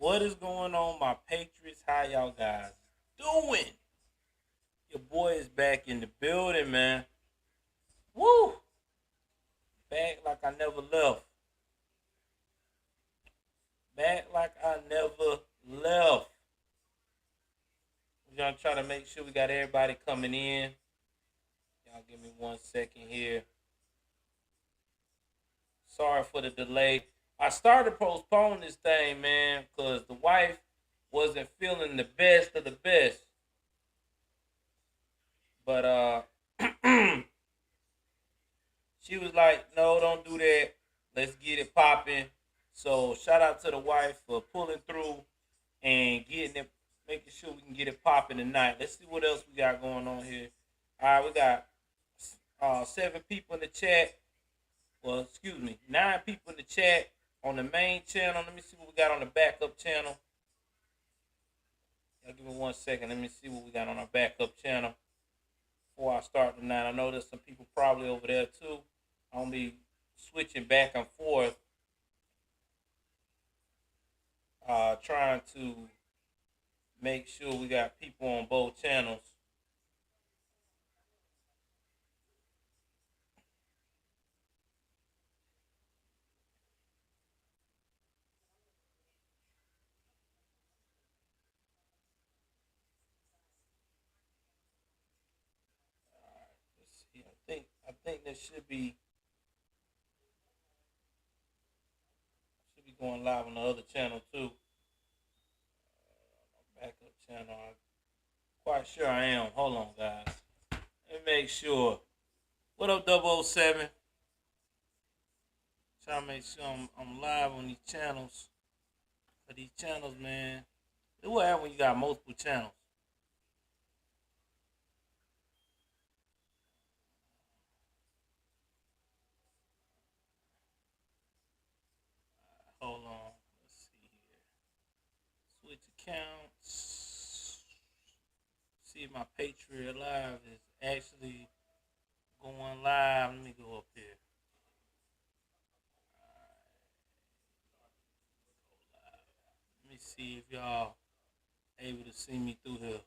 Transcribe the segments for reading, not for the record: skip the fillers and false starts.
What is going on, my Patriots? How y'all guys doing? Your boy is back in the building, man. Woo! Back like I never left. Back like I never left. We're gonna try to make sure we got everybody coming in. Y'all give me 1 second here. Sorry for the delay. I started postponing this thing, man, because the wife wasn't feeling the best of the best. But she was like, no, don't do that. Let's get it popping. So shout out to the wife for pulling through and getting it, making sure we can get it popping tonight. Let's see what else we got going on here. All right, we got 7 people in the chat. Well, excuse me, 9 people in the chat on the main channel. Let me see what we got on the backup channel. Y'all give me 1 second. Let me see what we got on our backup channel before I start tonight. I know there's some people probably over there too. I'll be switching back and forth, trying to make sure we got people on both channels. Let's see. I think that should be going live on the other channel too. Backup channel. I'm quite sure I am. Hold on, guys. Let me make sure. What up, 007? Trying to make sure I'm live on these channels. For these channels, man. It will happen when you got multiple channels. Hold on. Let's see here. Switch accounts. See if my Patriot Live is actually going live. Let me go up here. Let me see if y'all able to see me through here.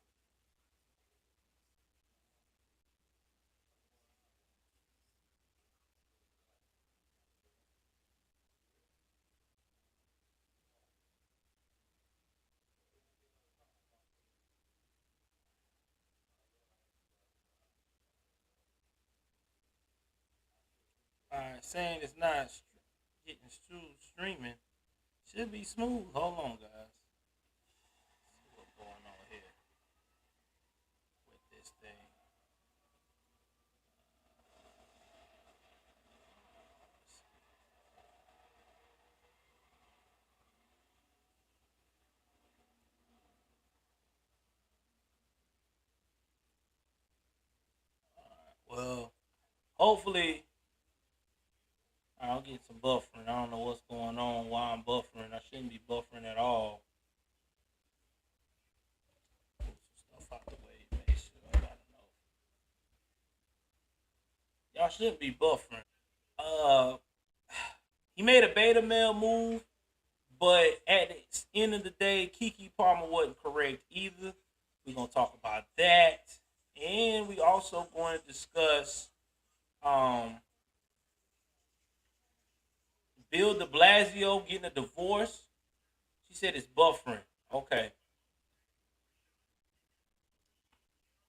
Alright, saying it's not getting streaming. Should be smooth. Hold on, guys. See what's going on here with this thing. Well, hopefully I'll get some buffering. I don't know what's going on, why I'm buffering. I shouldn't be buffering at all. Move some stuff out the way. Make sure I gotta know. Y'all shouldn't be buffering. Uh, he made a beta male move, but at the end of the day, Kiki Palmer wasn't correct either. We're gonna talk about that, and we also going to discuss um Bill De Blasio getting a divorce. She said it's buffering. Okay,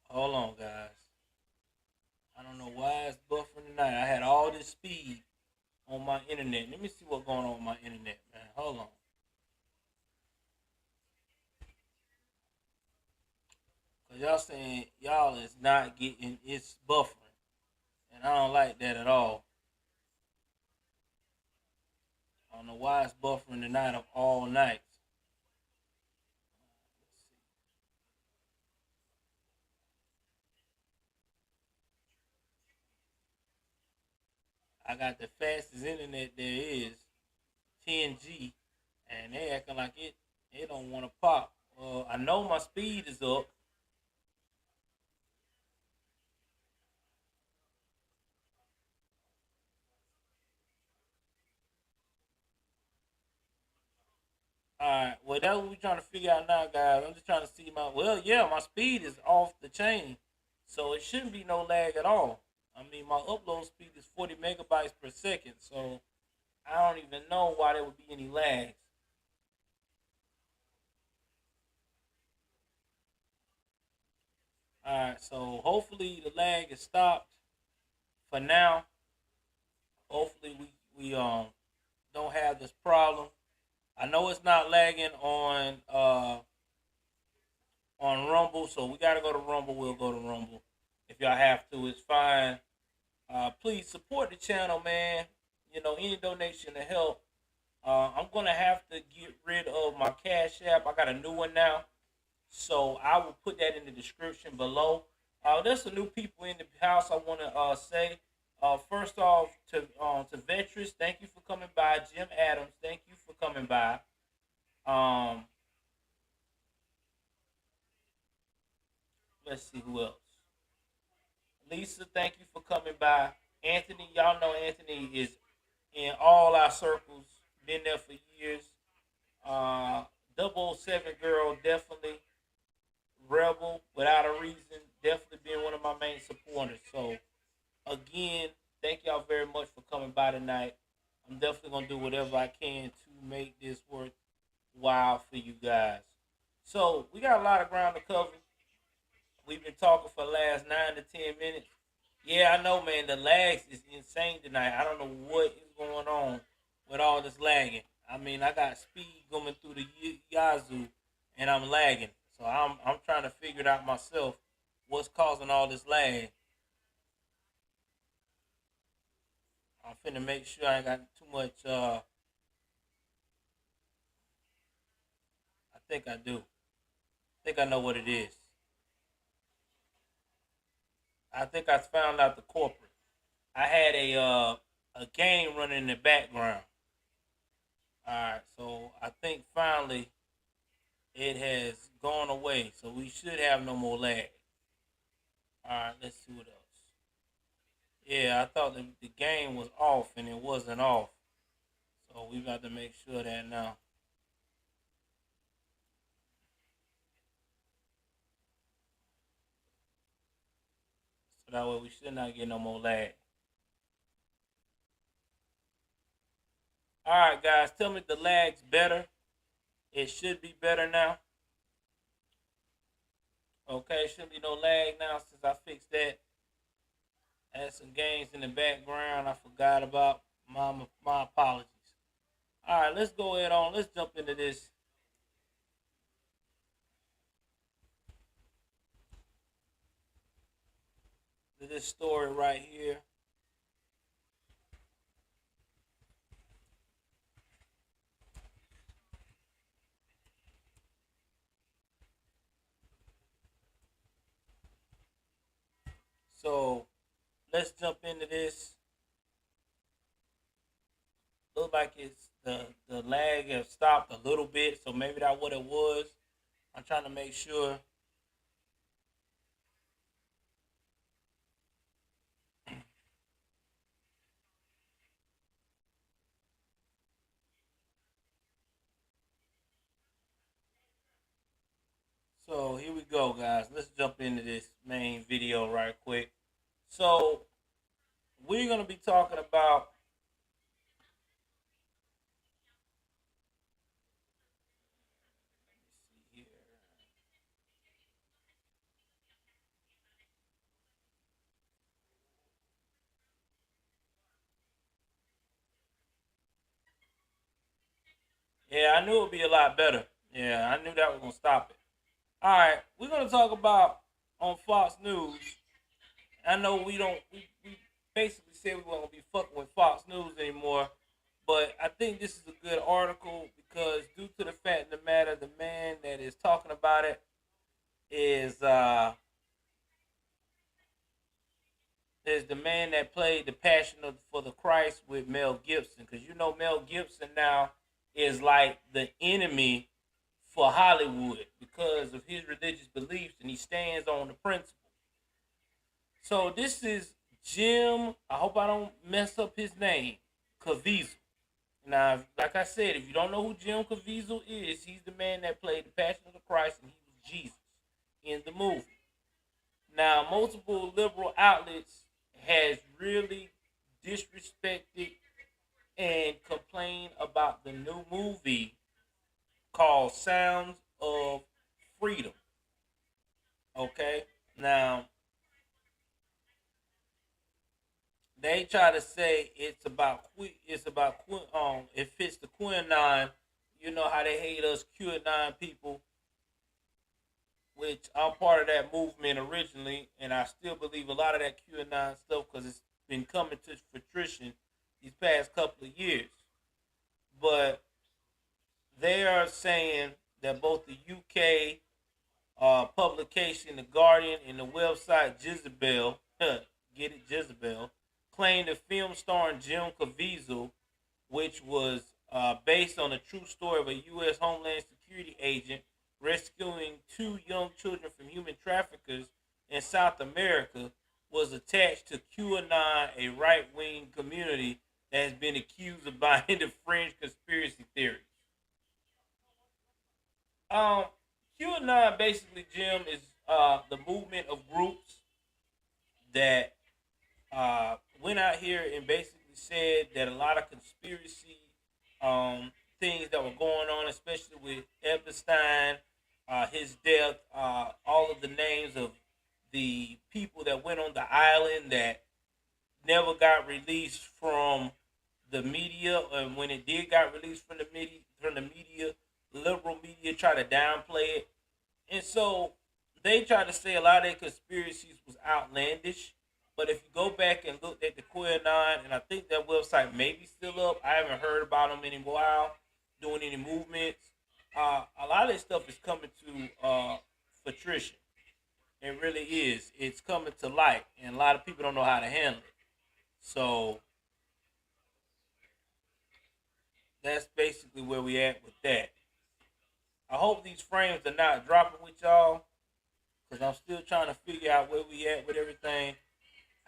hold on, guys. I don't know why it's buffering tonight. I had all this speed on my internet. Let me see what's going on with my internet, man. Hold on. Cause y'all saying y'all is not getting it's buffering. And I don't like that at all. I don't know why it's buffering tonight of all nights. I got the fastest internet there is, 10G, and they acting like it don't want to pop. I know my speed is up. Alright, well that's what we're trying to figure out now, guys. I'm just trying to see my speed is off the chain. So it shouldn't be no lag at all. I mean my upload speed is 40 megabytes per second, so I don't even know why there would be any lags. Alright, so hopefully the lag is stopped for now. Hopefully we don't have this problem. I know it's not lagging on Rumble, so we gotta go to Rumble. We'll go to Rumble if y'all have to. It's fine. Please support the channel, man. You know, any donation to help. I'm gonna have to get rid of my Cash App. I got a new one now, so I will put that in the description below. There's some new people in the house. I want to say, first off, to veterans, thank you for coming by. Jim Adams, thank you for coming by. Um, let's see who else. Lisa, thank you for coming by. Anthony, y'all know Anthony is in all our circles. Been there for years. Uh, 007 girl, definitely. Rebel, without a reason, definitely being one of my main supporters. So, again, thank y'all very much for coming by tonight. I'm definitely going to do whatever I can to make this worthwhile for you guys. So, we got a lot of ground to cover. We've been talking for the last 9 to 10 minutes. Yeah, I know, man. The lags is insane tonight. I don't know what is going on with all this lagging. I mean, I got speed coming through the Yazoo, and I'm lagging. So I'm trying to figure it out myself. What's causing all this lag? I'm finna make sure I ain't got too much. I think I do. I think I know what it is. I think I found out the corporate. I had a game running in the background. All right, so I think finally it has gone away, so we should have no more lag. All right, let's see what else. Yeah, I thought the game was off and it wasn't off, so we got to make sure that now. So that way we should not get no more lag. All right, guys, tell me if the lag's better. It should be better now. Okay, shouldn't be no lag now since I fixed that. I had some games in the background I forgot about. My apologies. All right, let's go ahead on. Let's jump into this story right here. So let's jump into this. Look like it's the lag has stopped a little bit, so maybe that's what it was. I'm trying to make sure. So here we go, guys. Let's jump into this main video right quick. So we're gonna be talking about. Let me see here. Yeah, I knew it would be a lot better. Yeah, I knew that was gonna stop it. All right, we're gonna talk about on Fox News. I know we basically said we won't be fucking with Fox News anymore, but I think this is a good article because due to the fact of the matter, the man that is talking about it is the man that played the Passion for the Christ with Mel Gibson, because you know Mel Gibson now is like the enemy for Hollywood because of his religious beliefs, and he stands on the principle. So this is Jim. I hope I don't mess up his name. Caviezel. Now, like I said, if you don't know who Jim Caviezel is, he's the man that played the Passion of the Christ, and he was Jesus in the movie. Now, multiple liberal outlets has really disrespected and complained about the new movie called Sounds of Freedom. Okay, now they try to say it fits the QAnon. You know how they hate us QAnon people, which I'm part of that movement originally, and I still believe a lot of that QAnon stuff because it's been coming to fruition these past couple of years. But they are saying that both the UK publication, The Guardian, and the website Jezebel, get it, Jezebel, claimed the film starring Jim Caviezel, which was based on a true story of a U.S. Homeland Security agent rescuing two young children from human traffickers in South America, was attached to QAnon, a right-wing community that has been accused of buying the fringe conspiracy theories. Um, QAnon basically, Jim, is the movement of groups that went out here and basically said that a lot of conspiracy things that were going on, especially with Epstein, his death, all of the names of the people that went on the island that never got released from the media, and when it did got released from the media, liberal media tried to downplay it, and so they tried to say a lot of their conspiracies was outlandish. But if you go back and look at the QAnon, and I think that website may be still up, I haven't heard about them in a while, doing any movements. A lot of this stuff is coming to fruition. It really is. It's coming to light, and a lot of people don't know how to handle it. So that's basically where we at with that. I hope these frames are not dropping with y'all, because I'm still trying to figure out where we at with everything.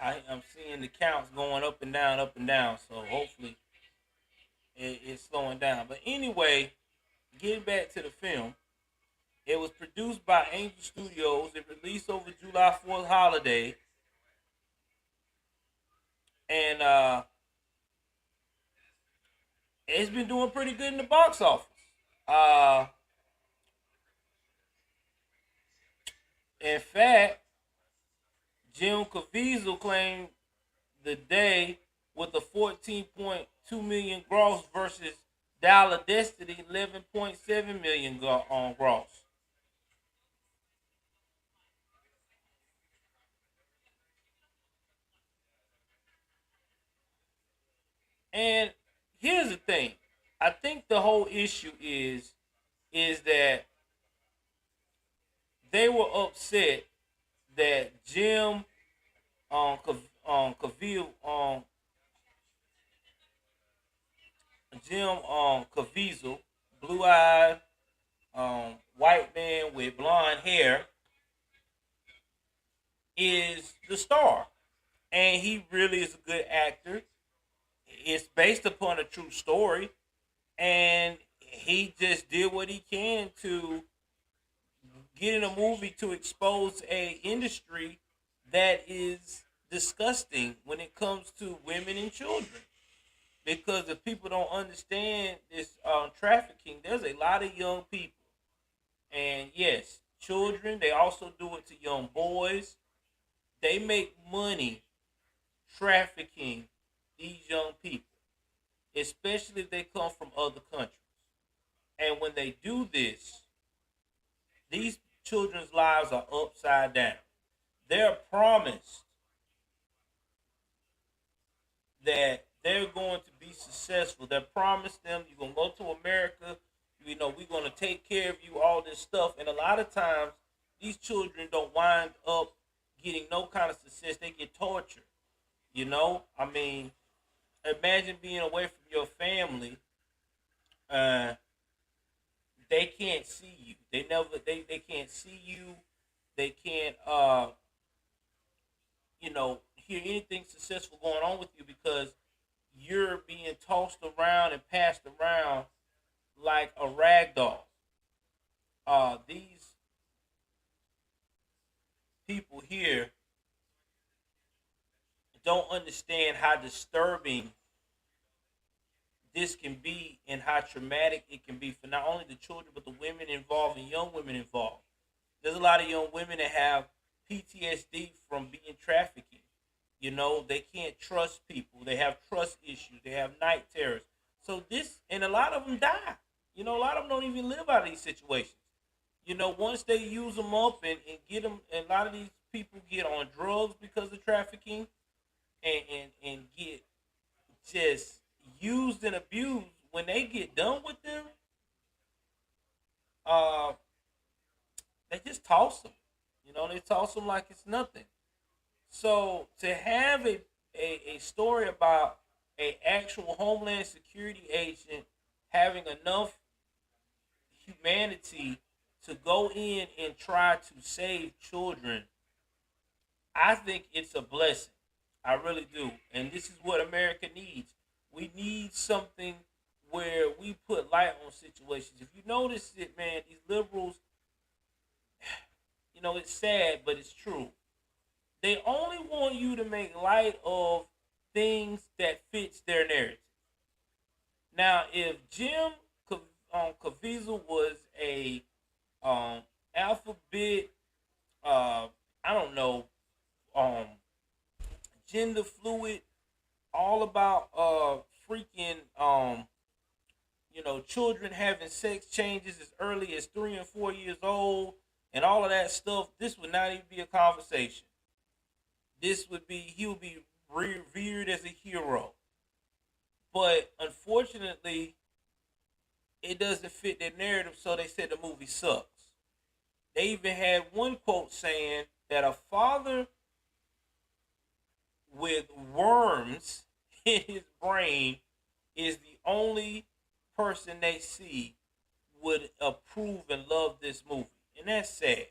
I'm seeing the counts going up and down. So hopefully it's slowing down. But anyway, getting back to the film, it was produced by Angel Studios. It released over July 4th holiday, and it's been doing pretty good in the box office. Uh, in fact, Jim Caviezel claimed the day with a 14.2 million gross versus Dollar Destiny 11.7 million on gross. And here's the thing. I think the whole issue is that they were upset that Caviezel Caviezel, blue eyed white man with blonde hair, is the star, and he really is a good actor. It's based upon a true story, and he just did what he can to get in a movie to expose a industry that is disgusting when it comes to women and children. Because if people don't understand this trafficking, there's a lot of young people, and yes, children. They also do it to young boys. They make money trafficking these young people, especially if they come from other countries. And when they do this, these children's lives are upside down. They're promised that they're going to be successful. They're promised them you're gonna go to America. You know, we're gonna take care of you, all this stuff. And a lot of times, these children don't wind up getting no kind of success. They get tortured. You know, I mean, imagine being away from your family. Uh, they can't see you. They can't see you. They can't hear anything successful going on with you because you're being tossed around and passed around like a rag doll. These people here don't understand how disturbing this can be and how traumatic it can be for not only the children but the women involved and young women involved. There's a lot of young women that have PTSD from being trafficking. You know, they can't trust people. They have trust issues. They have night terrors. So this, and a lot of them die. You know, a lot of them don't even live out of these situations. You know, once they use them up and get them, and a lot of these people get on drugs because of trafficking and get just used and abused. When they get done with them, uh, they just toss them. You know, they toss them like it's nothing. So to have a story about a actual Homeland Security agent having enough humanity to go in and try to save children, I think it's a blessing. I really do. And this is what America needs. We need something where we put light on situations. If you notice it, man, these liberals, you know, it's sad, but it's true. They only want you to make light of things that fits their narrative. Now, if Jim Caviezel was a alphabet, I don't know, um, gender fluid, all about freaking children having sex changes as early as 3 and 4 years old, and all of that stuff, this would not even be a conversation. This would be he would be revered as a hero. But unfortunately, it doesn't fit their narrative, so they said the movie sucks. They even had one quote saying that a father with worms in his brain is the only person they see would approve and love this movie. And that's sad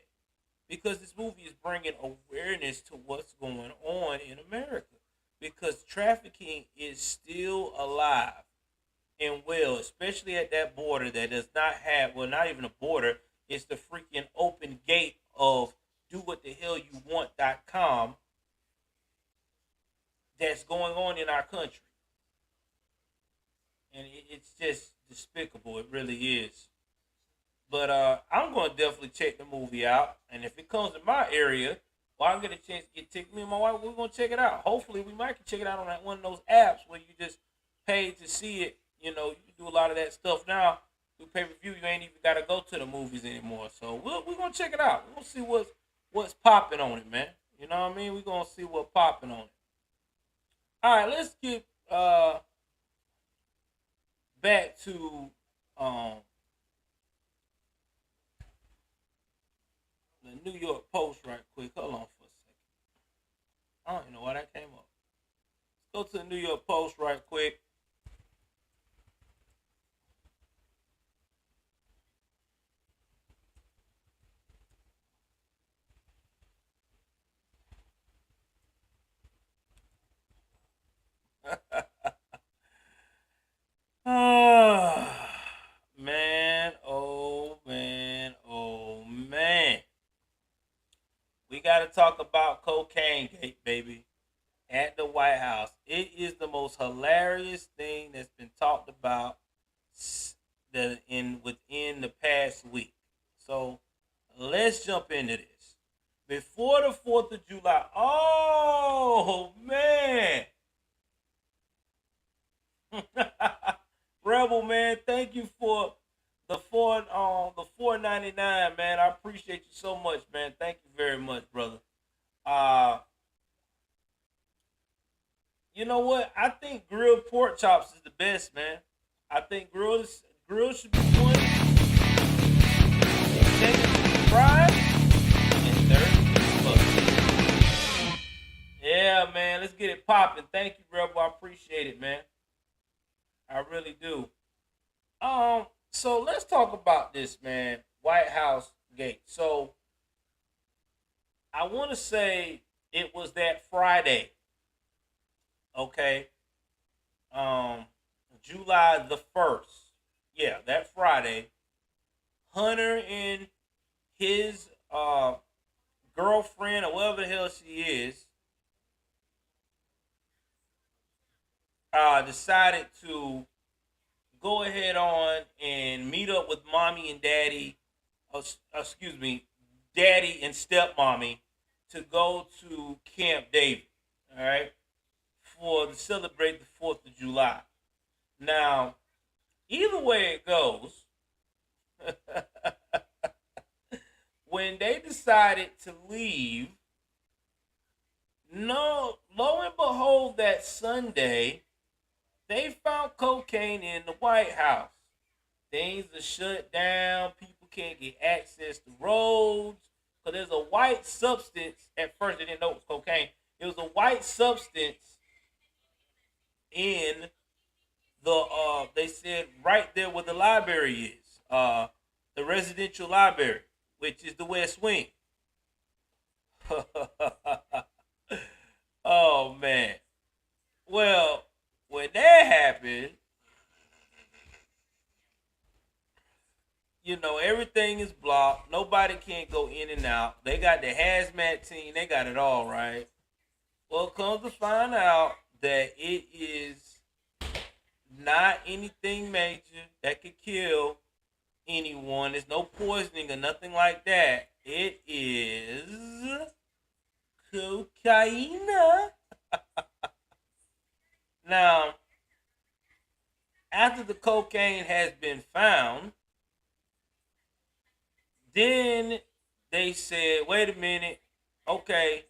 because this movie is bringing awareness to what's going on in America because trafficking is still alive and well, especially at that border that does not have, well, not even a border, it's the freaking open gate of do what the hell you want.com that's going on in our country. And it's just despicable. It really is. But I'm going to definitely check the movie out. And if it comes in my area, well, I get a chance to get ticked. Me and my wife, we're going to check it out. Hopefully, we might can check it out on one of those apps where you just pay to see it. You know, you can do a lot of that stuff now. Through pay-per-view, you ain't even got to go to the movies anymore. So we're going to check it out. We're going to see what's popping on it, man. You know what I mean? We're going to see what's popping on it. All right, let's get back to um, the New York Post right quick. Hold on for a second. I don't even know why that came up. Let's go to the New York Post right quick. Man, oh man, oh man. We got to talk about Cocaine Gate, baby, at the White House. It is the most hilarious thing that's been talked about within the past week. So let's jump into this. Before the 4th of July, oh man. Rebel man, thank you for the 4.99, man. I appreciate you so much, man. Thank you very much, brother. Uh you know what? I think grilled pork chops is the best, man. I think grilled should be one, second should be fried, and third should be cooked. Yeah, man. Let's get it popping. Thank you, Rebel. I appreciate it, man. I really do. So let's talk about this, man. White House gate. So I want to say it was that Friday, okay, um, July the 1st. Yeah, that Friday. Hunter and his girlfriend or whatever the hell she is decided to go ahead on and meet up with mommy and daddy, excuse me, daddy and stepmommy to go to Camp David, all right, for to celebrate the 4th of July. Now, either way it goes, when they decided to leave, no, lo and behold, that Sunday, they found cocaine in the White House. Things are shut down. People can't get access to roads because there's a white substance. At first, they didn't know it was cocaine. It was a white substance in the. They said right there where the library is. The residential library, which is the West Wing. Oh man. Well, when that happened, everything is blocked. Nobody can go in and out. They got the hazmat team. They got it all right. Well, it comes to find out that it is not anything major that could kill anyone. There's no poisoning or nothing like that. It is cocaine. Now, after the cocaine has been found, then they said, wait a minute, okay,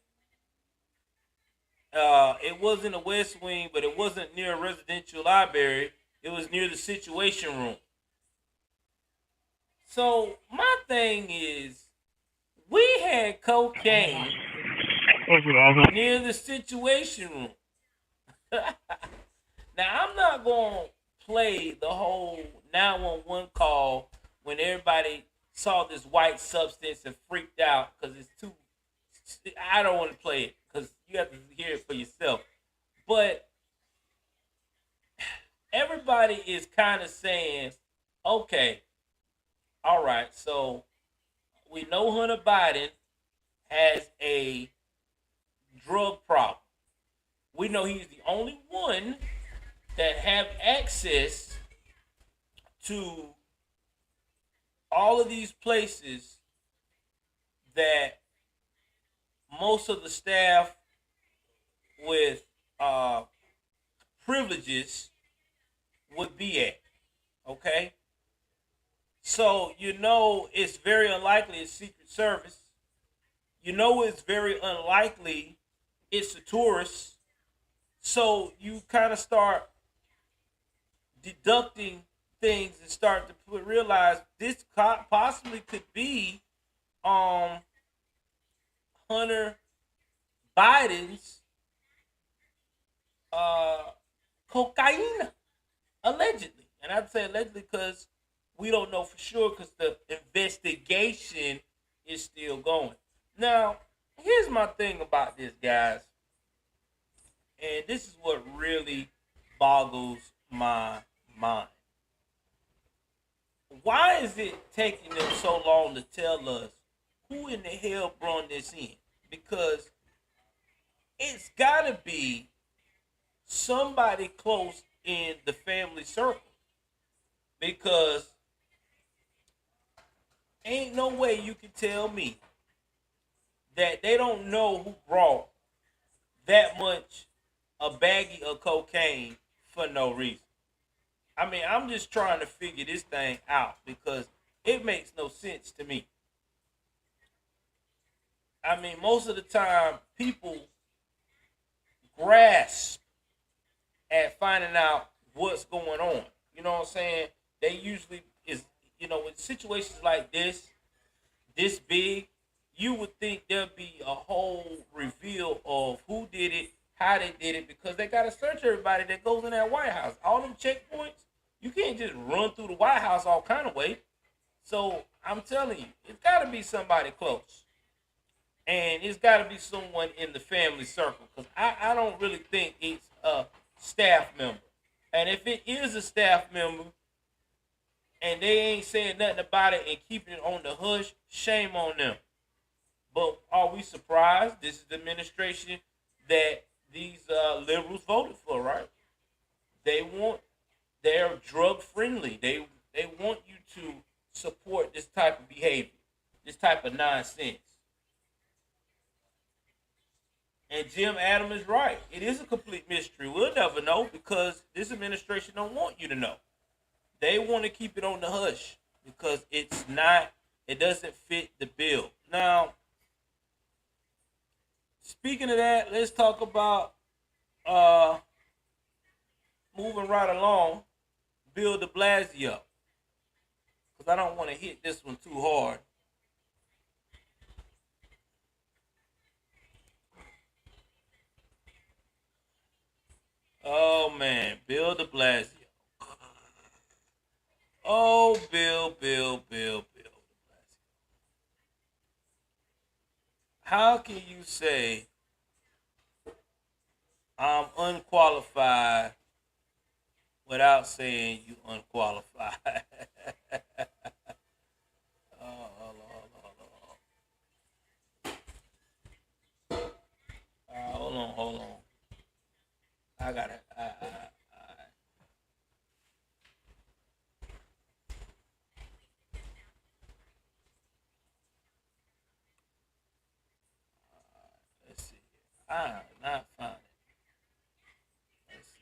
it wasn't a West Wing, but it wasn't near a residential library. It was near the Situation Room. So my thing is, we had cocaine near the Situation Room. Now, I'm not going to play the whole 911 call when everybody saw this white substance and freaked out because it's too. I don't want to play it because you have to hear it for yourself. But everybody is kind of saying, okay, all right, so we know Hunter Biden has a drug problem. We know he's the only one that have access to all of these places that most of the staff with privileges would be at. Okay? So, it's very unlikely it's Secret Service. It's very unlikely it's a tourist. So, you kind of start deducting things and start to realize this possibly could be Hunter Biden's cocaine, allegedly. And I'd say allegedly because we don't know for sure because the investigation is still going. Now, here's my thing about this, guys. And this is what really boggles my mind. Why is it taking them so long to tell us who in the hell brought this in? Because it's got to be somebody close in the family circle. Because ain't no way you can tell me that they don't know who brought that much a baggie of cocaine for no reason. I mean, I'm just trying to figure this thing out because it makes no sense to me. I mean, most of the time, people grasp at finding out what's going on. You know what I'm saying? They usually in situations like this big, you would think there'd be a whole reveal of who did it, how they did it, because they got to search everybody that goes in that White House. All them checkpoints, you can't just run through the White House all kind of way. So I'm telling you, it's got to be somebody close. And it's got to be someone in the family circle because I don't really think it's a staff member. And if it is a staff member and they ain't saying nothing about it and keeping it on the hush, shame on them. But are we surprised? This is the administration that these liberals voted for, right? They want they're drug friendly. They want you to support this type of behavior, this type of nonsense. And Jim Adam is right. It is a complete mystery. We'll never know because this administration don't want you to know. They want to keep it on the hush because it's not. It doesn't fit the bill. Now, speaking of that, let's talk about uh, moving right along. Bill De Blasio, because I don't want to hit this one too hard. Oh man, Bill De Blasio. Oh, Bill De Blasio. How can you say I'm unqualified without saying you unqualified? Hold on. I gotta. Let's see. I not find it. Let's see.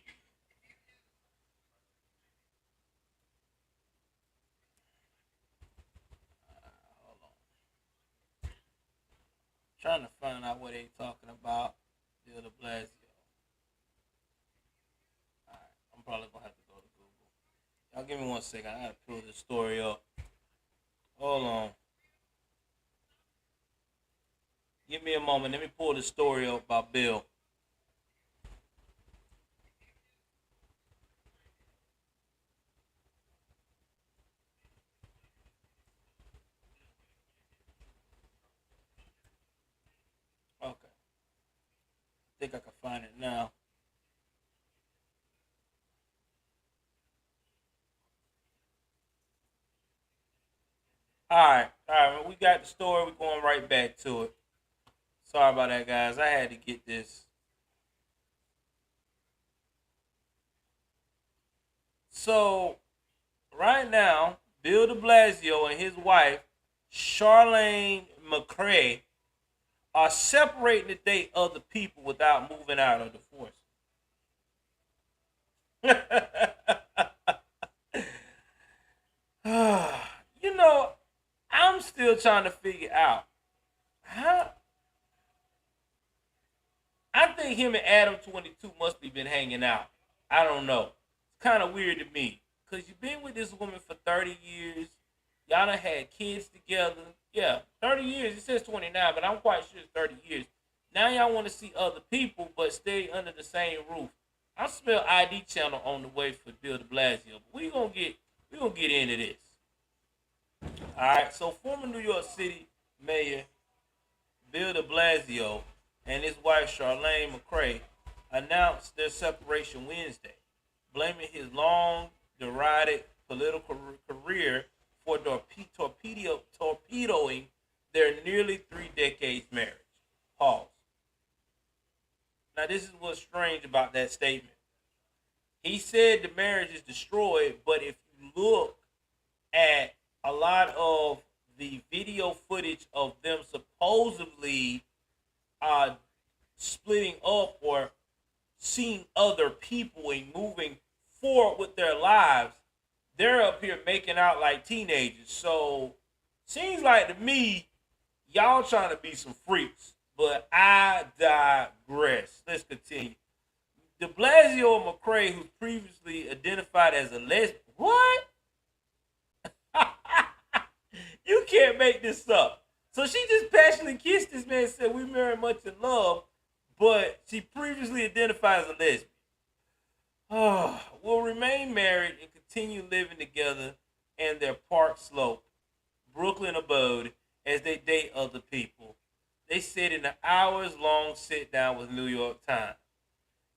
Hold on. Trying to find out what they talking about. Bill De Blasio. Alright, I'm probably gonna have to go to Google. Y'all give me 1 second. I gotta pull this story up. Hold on. Give me a moment. Let me pull the story up about Bill. Okay. I think I can find it now. All right. We got the story. We're going right back to it. Sorry about that, guys. I had to get this. So, right now, Bill De Blasio and his wife, Charlene McCray, are separating to date other people without moving out of the force. You know, I'm still trying to figure out how. I think him and Adam 22 must have been hanging out. I don't know. It's kind of weird to me because you've been with this woman for 30 years. Y'all done had kids together. Yeah, 30 years. It says 29, but I'm quite sure it's 30 years. Now y'all want to see other people, but stay under the same roof. I smell ID channel on the way for Bill De Blasio. But we gonna get into this. All right. So former New York City Mayor Bill De Blasio and his wife Charlene McCray announced their separation Wednesday, blaming his long derided political career for torpedoing their nearly 3 decades marriage. Pause. Now, this is what's strange about that statement. He said the marriage is destroyed, but if you look at a lot of the video footage of them supposedly splitting up or seeing other people and moving forward with their lives, they're up here making out like teenagers. So seems like to me, y'all trying to be some freaks. But I digress. Let's continue. De Blasio and McCray, who's previously identified as a lesbian. What? You can't make this up. So she just passionately kissed this man and said, "We marry much in love," but she previously identified as a lesbian. Will remain married and continue living together in their Park Slope, Brooklyn abode as they date other people. They said in an hours long sit down with New York Times.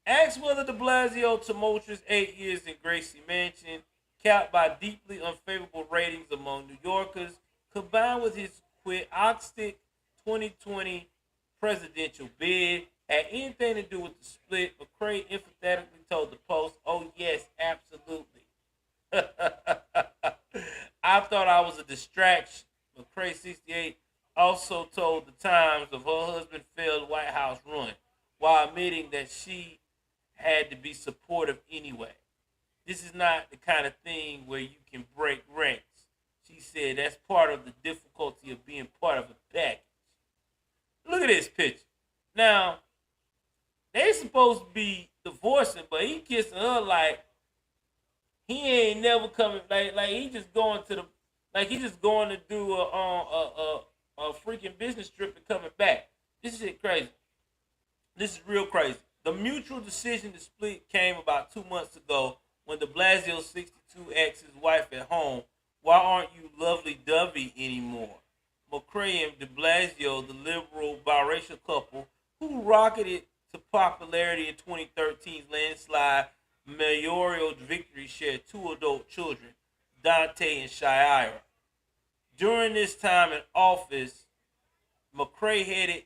Asked whether de Blasio tumultuous 8 years in Gracie Mansion, capped by deeply unfavorable ratings among New Yorkers, combined with his quixotic 2020 presidential bid, had anything to do with the split, McCray emphatically told the Post, "Oh yes, absolutely." I thought I was a distraction. McCray 68 also told the Times of her husband's failed White House run, while admitting that she had to be supportive anyway. This is not the kind of thing where you can break ranks. She said that's part of the difficulty of being part of a package. Look at this picture. Now, they supposed to be divorcing, but he kissing her like he ain't never coming. Like he just going to the he just going to do a freaking business trip and coming back. This shit crazy. This is real crazy. The mutual decision to split came about 2 months ago when de Blasio 62 asked his wife at home, "Why aren't you lovely dovey anymore?" McCray and de Blasio, the liberal biracial couple who rocketed to popularity in 2013's landslide mayoral victory, shared two adult children, Dante and Shira. During this time in office, McCray headed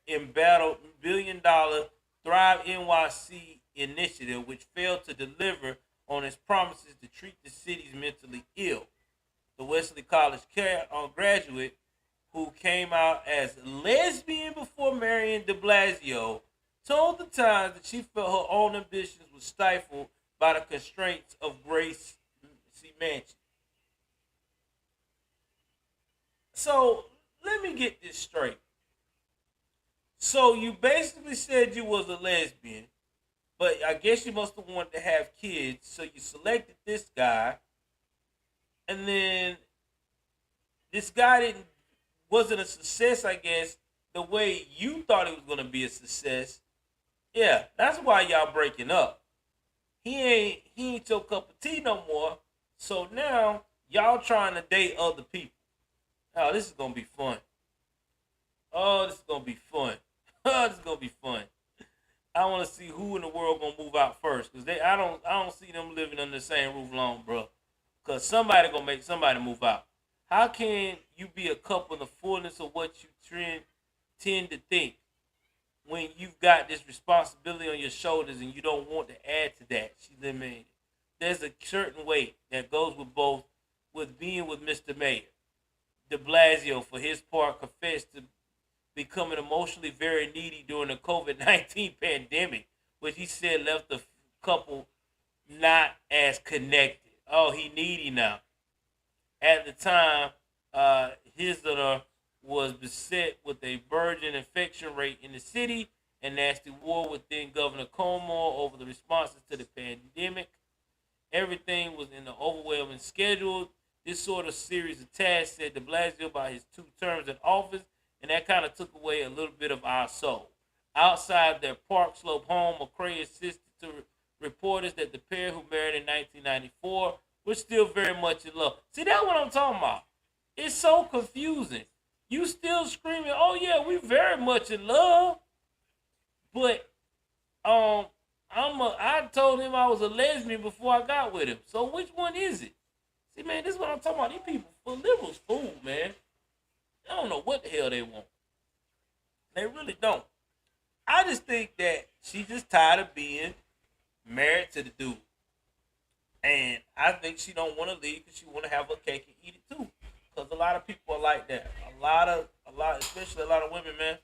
embattled $1 billion Thrive NYC initiative, which failed to deliver on its promises to treat the city's mentally ill. The Wesley College graduate, who came out as lesbian before marrying de Blasio, told the Times that she felt her own ambitions were stifled by the constraints of Gracie Mansion. So let me get this straight. So you basically said you was a lesbian, but I guess you must have wanted to have kids, so you selected this guy, and then this guy wasn't a success, I guess, the way you thought it was gonna be a success. Yeah, that's why y'all breaking up. He ain't your cup of tea no more. So now y'all trying to date other people. Oh, this is gonna be fun. Oh, this is gonna be fun. Oh, this is gonna be fun. I want to see who in the world gonna move out first, cause I don't see them living under the same roof long, bro. Cause somebody gonna make somebody move out. How can you be a couple in the fullness of what you tend to think when you've got this responsibility on your shoulders and you don't want to add to that? She limited. There's a certain weight that goes with both with being with Mr. Mayor. De Blasio, for his part, confessed to becoming emotionally very needy during the COVID-19 pandemic, which he said left the couple not as connected. Oh, he needy now. At the time, his was beset with a burgeoning infection rate in the city and nasty war within Governor Cuomo over the responses to the pandemic. Everything was in the overwhelming schedule. This sort of series of tasks said de Blasio by his 2 terms in office, and that kind of took away a little bit of our soul. Outside their Park Slope home, McCray insisted to reporters that the pair, who married in 1994, were still very much in love. See, that's what I'm talking about. It's so confusing. You still screaming, "Oh yeah, we very much in love," but I told him I was a lesbian before I got with him. So which one is it? See, man, this is what I'm talking about. These people, for liberals, fool, man. I don't know what the hell they want. They really don't. I just think that she's just tired of being married to the dude, and I think she don't want to leave because she want to have her cake and eat it too. Because a lot of people are like that. Especially a lot of women, man.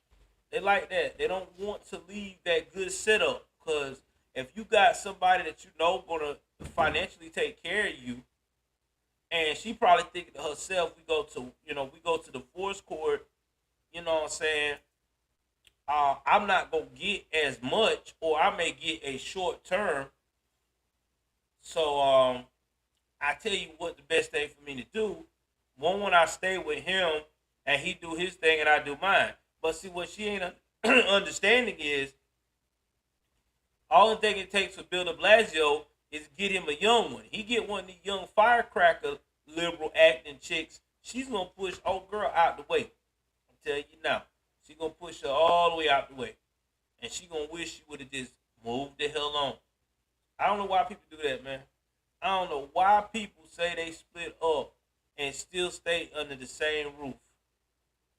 They like that. They don't want to leave that good setup. Because if you got somebody that you know gonna financially take care of you, and she probably thinking to herself, we go to divorce court, you know what I'm saying? I'm not gonna get as much, or I may get a short term. So I tell you what the best thing for me to do. One, when I stay with him and he do his thing and I do mine. But see, what she ain't understanding is all the thing it takes for Bill de Blasio is get him a young one. He get one of these young firecracker liberal acting chicks. She's gonna push old girl out the way. I'm telling you now. She gonna push her all the way out the way. And she gonna wish she would have just Move the hell on. I don't know why people do that, man. I don't know why people say they split up and still stay under the same roof.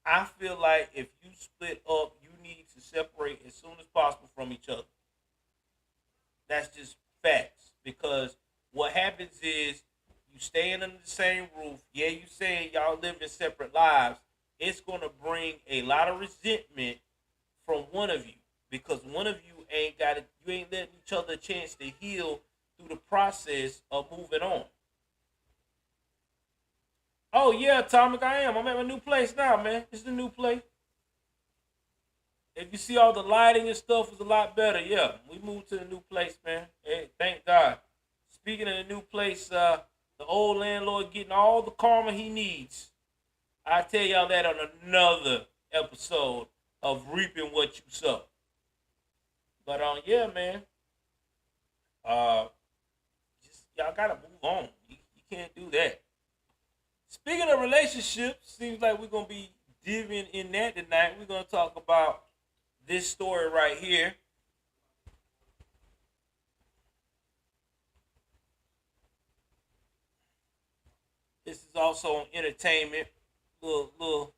I feel like if you split up, you need to separate as soon as possible from each other. That's just facts. Because what happens is you staying under the same roof. Yeah, you saying y'all living separate lives. It's gonna bring a lot of resentment from one of you because one of you ain't got it. You ain't letting each other a chance to heal through the process of moving on. Oh yeah, Atomic, I am. I'm at my new place now, man. It's the new place. If you see all the lighting and stuff is a lot better. Yeah, we moved to the new place, man. Hey, thank God. Speaking of the new place, the old landlord getting all the karma he needs. I tell y'all that on another episode of reaping what you sow. But yeah, man. Uh, just y'all gotta move on. You can't do that. Speaking of relationships, seems like we're gonna be diving in that tonight. We're gonna talk about this story right here. This is also on entertainment. Little.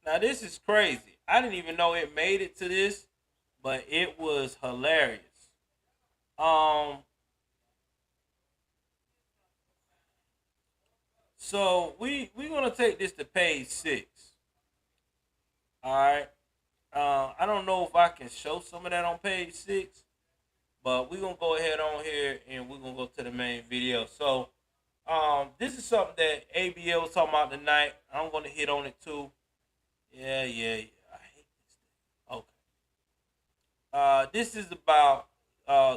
Now this is crazy. I didn't even know it made it to this, but it was hilarious. Um, so we gonna take this to page 6. All right. I don't know if I can show some of that on page 6, but we're gonna go ahead on here and we're gonna go to the main video. So this is something that ABL was talking about tonight. I'm gonna hit on it too. Yeah. I hate this thing. Okay. This is about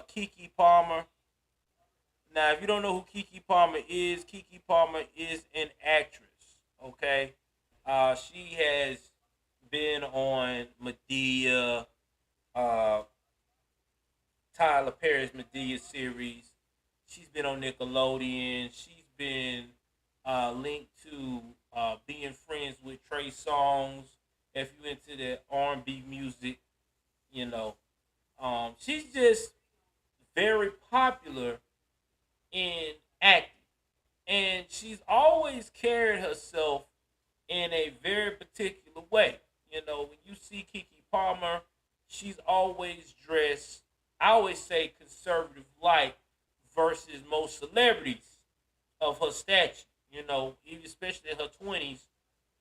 Kiki Palmer. Now, if you don't know who Kiki Palmer is an actress. Okay, she has been on Medea, uh, Tyler Perry's Medea series. She's been on Nickelodeon. She's been linked to being friends with Trey Songz. If you into the R&B music, you know, she's just very popular in acting, and she's always carried herself in a very particular way. You know, when you see Kiki Palmer, she's always dressed, I always say, conservative like versus most celebrities of her stature. You know, even especially in her 20s,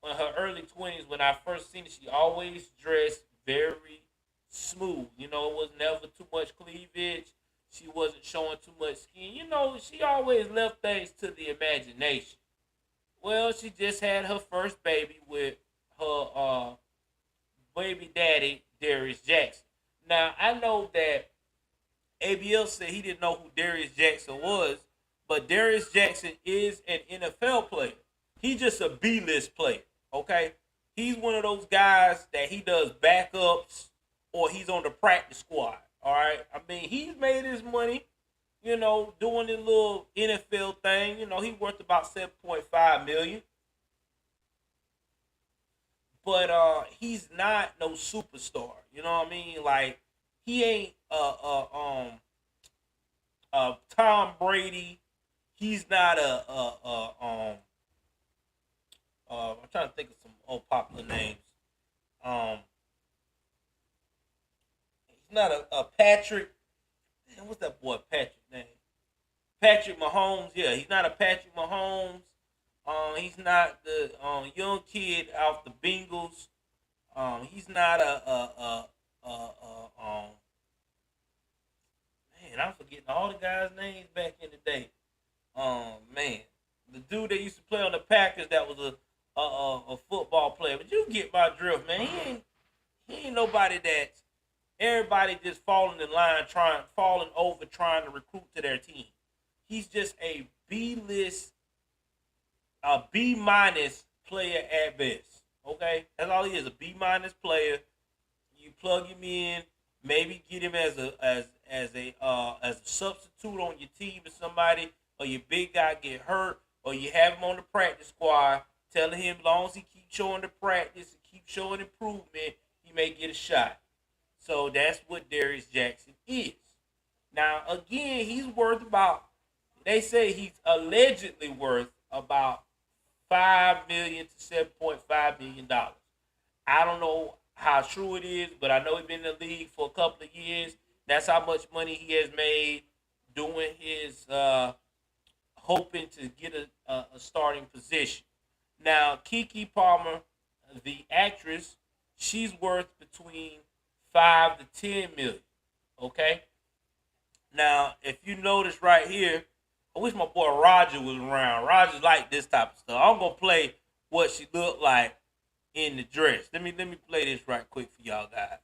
in her early 20s, when I first seen her, she always dressed very smooth. You know, it was never too much cleavage. She wasn't showing too much skin. You know, she always left things to the imagination. Well, she just had her first baby with her baby daddy, Darius Jackson. Now, I know that ABL said he didn't know who Darius Jackson was, but Darius Jackson is an NFL player. He's just a B-list player, okay? He's one of those guys that he does backups or he's on the practice squad, all right? I mean, he's made his money, you know, doing the little NFL thing. You know, he worth about 7.5 million. But he's not no superstar. You know what I mean? Like he ain't Tom Brady. He's not I'm trying to think of some old popular names. Um, he's not a Patrick. Man, what's that boy Patrick name? Patrick Mahomes. Yeah, he's not a Patrick Mahomes. He's not the young kid off the Bengals. He's not man. I'm forgetting all the guys' names back in the day. Man, the dude that used to play on the Packers that was a football player. But you get my drift, man. He ain't nobody that everybody just falling in line falling over trying to recruit to their team. He's just a B minus player at best. Okay, that's all he is, a B minus player. You plug him in, maybe get him as a substitute on your team if somebody or your big guy get hurt or you have him on the practice squad, telling him as long as he keeps showing the practice and keep showing improvement, he may get a shot. So that's what Darius Jackson is. Now again, he's worth about, they say he's allegedly worth about $5 million to $7.5 million. I don't know how true it is, but I know he's been in the league for a couple of years. That's how much money he has made doing his hoping to get a starting position. Now, Kiki Palmer, the actress, she's worth between 5 to 10 million. Okay. Now, if you notice right here, I wish my boy Roger was around. Roger like this type of stuff. I'm gonna play what she looked like in the dress. Let me play this right quick for y'all guys,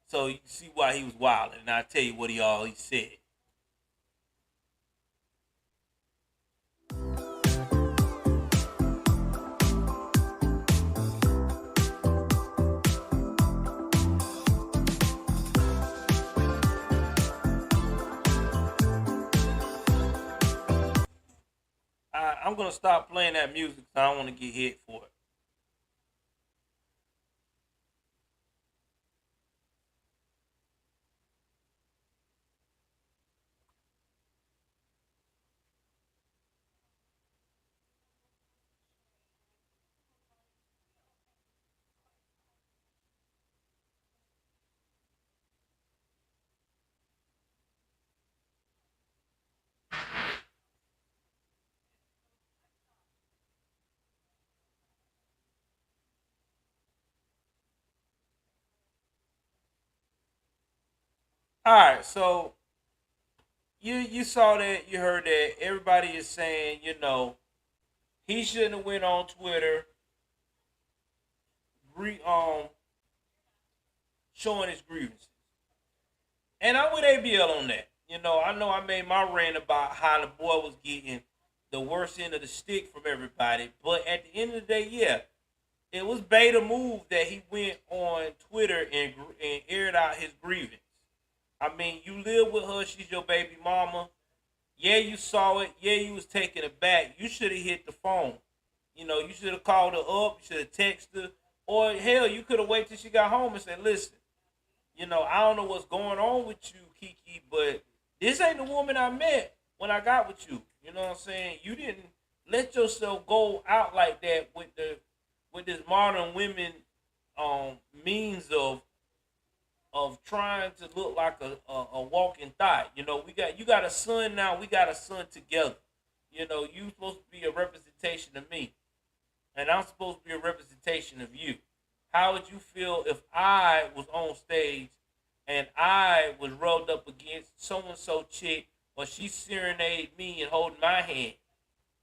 so you can see why he was wilding, and I'll tell you what he said. I'm gonna stop playing that music because I don't want to get hit for it. All right, so you saw that, you heard that. Everybody is saying, he shouldn't have went on Twitter, showing his grievances. And I'm with ABL on that. I know I made my rant about how the boy was getting the worst end of the stick from everybody, but at the end of the day, yeah, it was beta move that he went on Twitter and aired out his grievance. I mean, you live with her; she's your baby mama. Yeah, you saw it. Yeah, you was taken aback. You should have hit the phone. You should have called her up. You should have texted her, or hell, you could have waited till she got home and said, "Listen, I don't know what's going on with you, Kiki, but this ain't the woman I met when I got with you." You know what I'm saying? You didn't let yourself go out like that with this modern women means of trying to look like a walking thought. You got a son now. We got a son together. You supposed to be a representation of me, and I'm supposed to be a representation of you. How would you feel if I was on stage and I was rolled up against so and so chick, or she serenaded me and holding my hand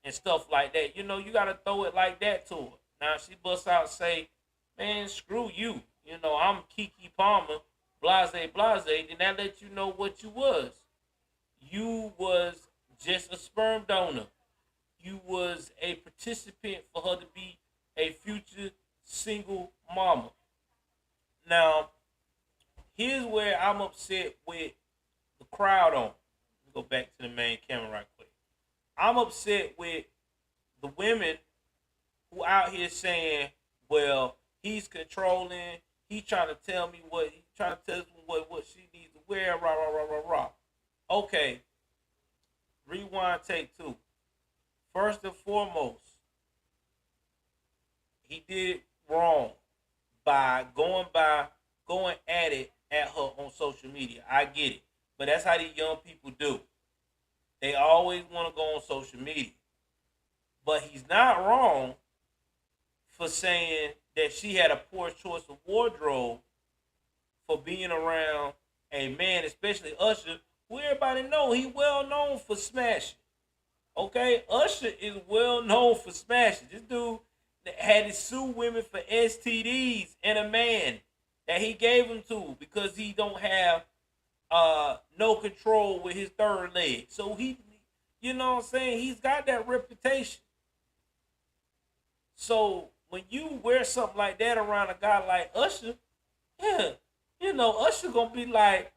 and stuff like that? You gotta throw it like that to her. Now she busts out and say, "Man, screw you. I'm Kiki Palmer, blase blase." Then that let you know what you was. You was just a sperm donor. You was a participant for her to be a future single mama. Now, here's where I'm upset with the crowd on. Let me go back to the main camera right quick. I'm upset with the women who out here saying, well, he's controlling, he's trying to tell me he's trying to tell us what she needs to wear, rah, rah, rah, rah, rah. Okay, rewind, take two. First and foremost, he did wrong by going at it at her on social media. I get it. But that's how these young people do. They always want to go on social media. But he's not wrong for saying that she had a poor choice of wardrobe for being around a man, especially Usher, who everybody know he well known for smashing. Okay? Usher is well known for smashing. This dude had to sue women for STDs and a man that he gave them to because he don't have no control with his third leg. So you know what I'm saying, he's got that reputation. So when you wear something like that around a guy like Usher, yeah, Usher gonna be like,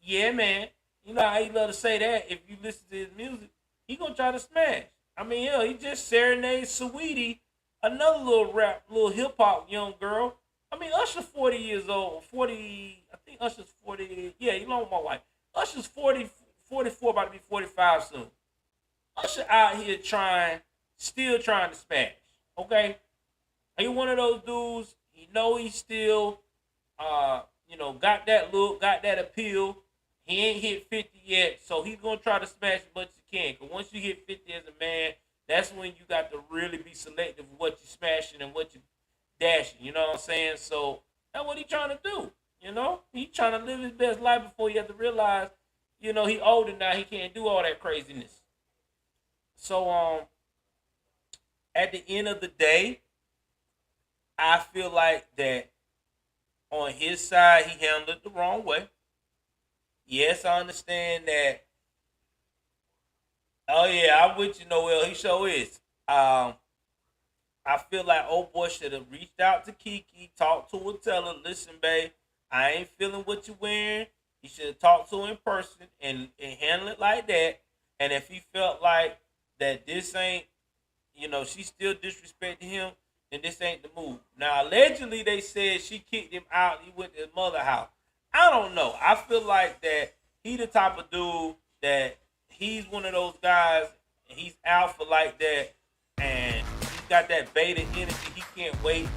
yeah, man, You know how he love to say that. If you listen to his music, he gonna try to smash. I mean, yeah, he just serenade Sweetie, another little rap, little hip hop young girl. I mean, Usher's 40 years old. 40, I think Usher's 40. Yeah, he along with my wife. Usher's 40, 44, about to be 45 soon. Usher out here trying, still trying to smash. Okay, he one of those dudes. He know he still, got that look, got that appeal. He ain't hit 50 yet, so he's gonna try to smash as much as he can. Cause once you hit 50 as a man, that's when you got to really be selective of what you smashing and what you dashing. You know what I'm saying? So that's what he trying to do. He trying to live his best life before he have to realize, he older now. He can't do all that craziness. So at the end of the day, I feel like that on his side, he handled it the wrong way. Yes, I understand that. Oh yeah, I'm with you, Noel. He sure is. I feel like old boy should have reached out to Kiki, talked to her, tell her, listen, babe, I ain't feeling what you wearing. He should have talked to her in person and handle it like that. And if he felt like that this ain't, she still disrespecting him, then this ain't the move. Now, allegedly, they said she kicked him out. He went to his mother's house. I don't know. I feel like that he the type of dude that he's one of those guys, and he's alpha like that, and he's got that beta energy. He can't wait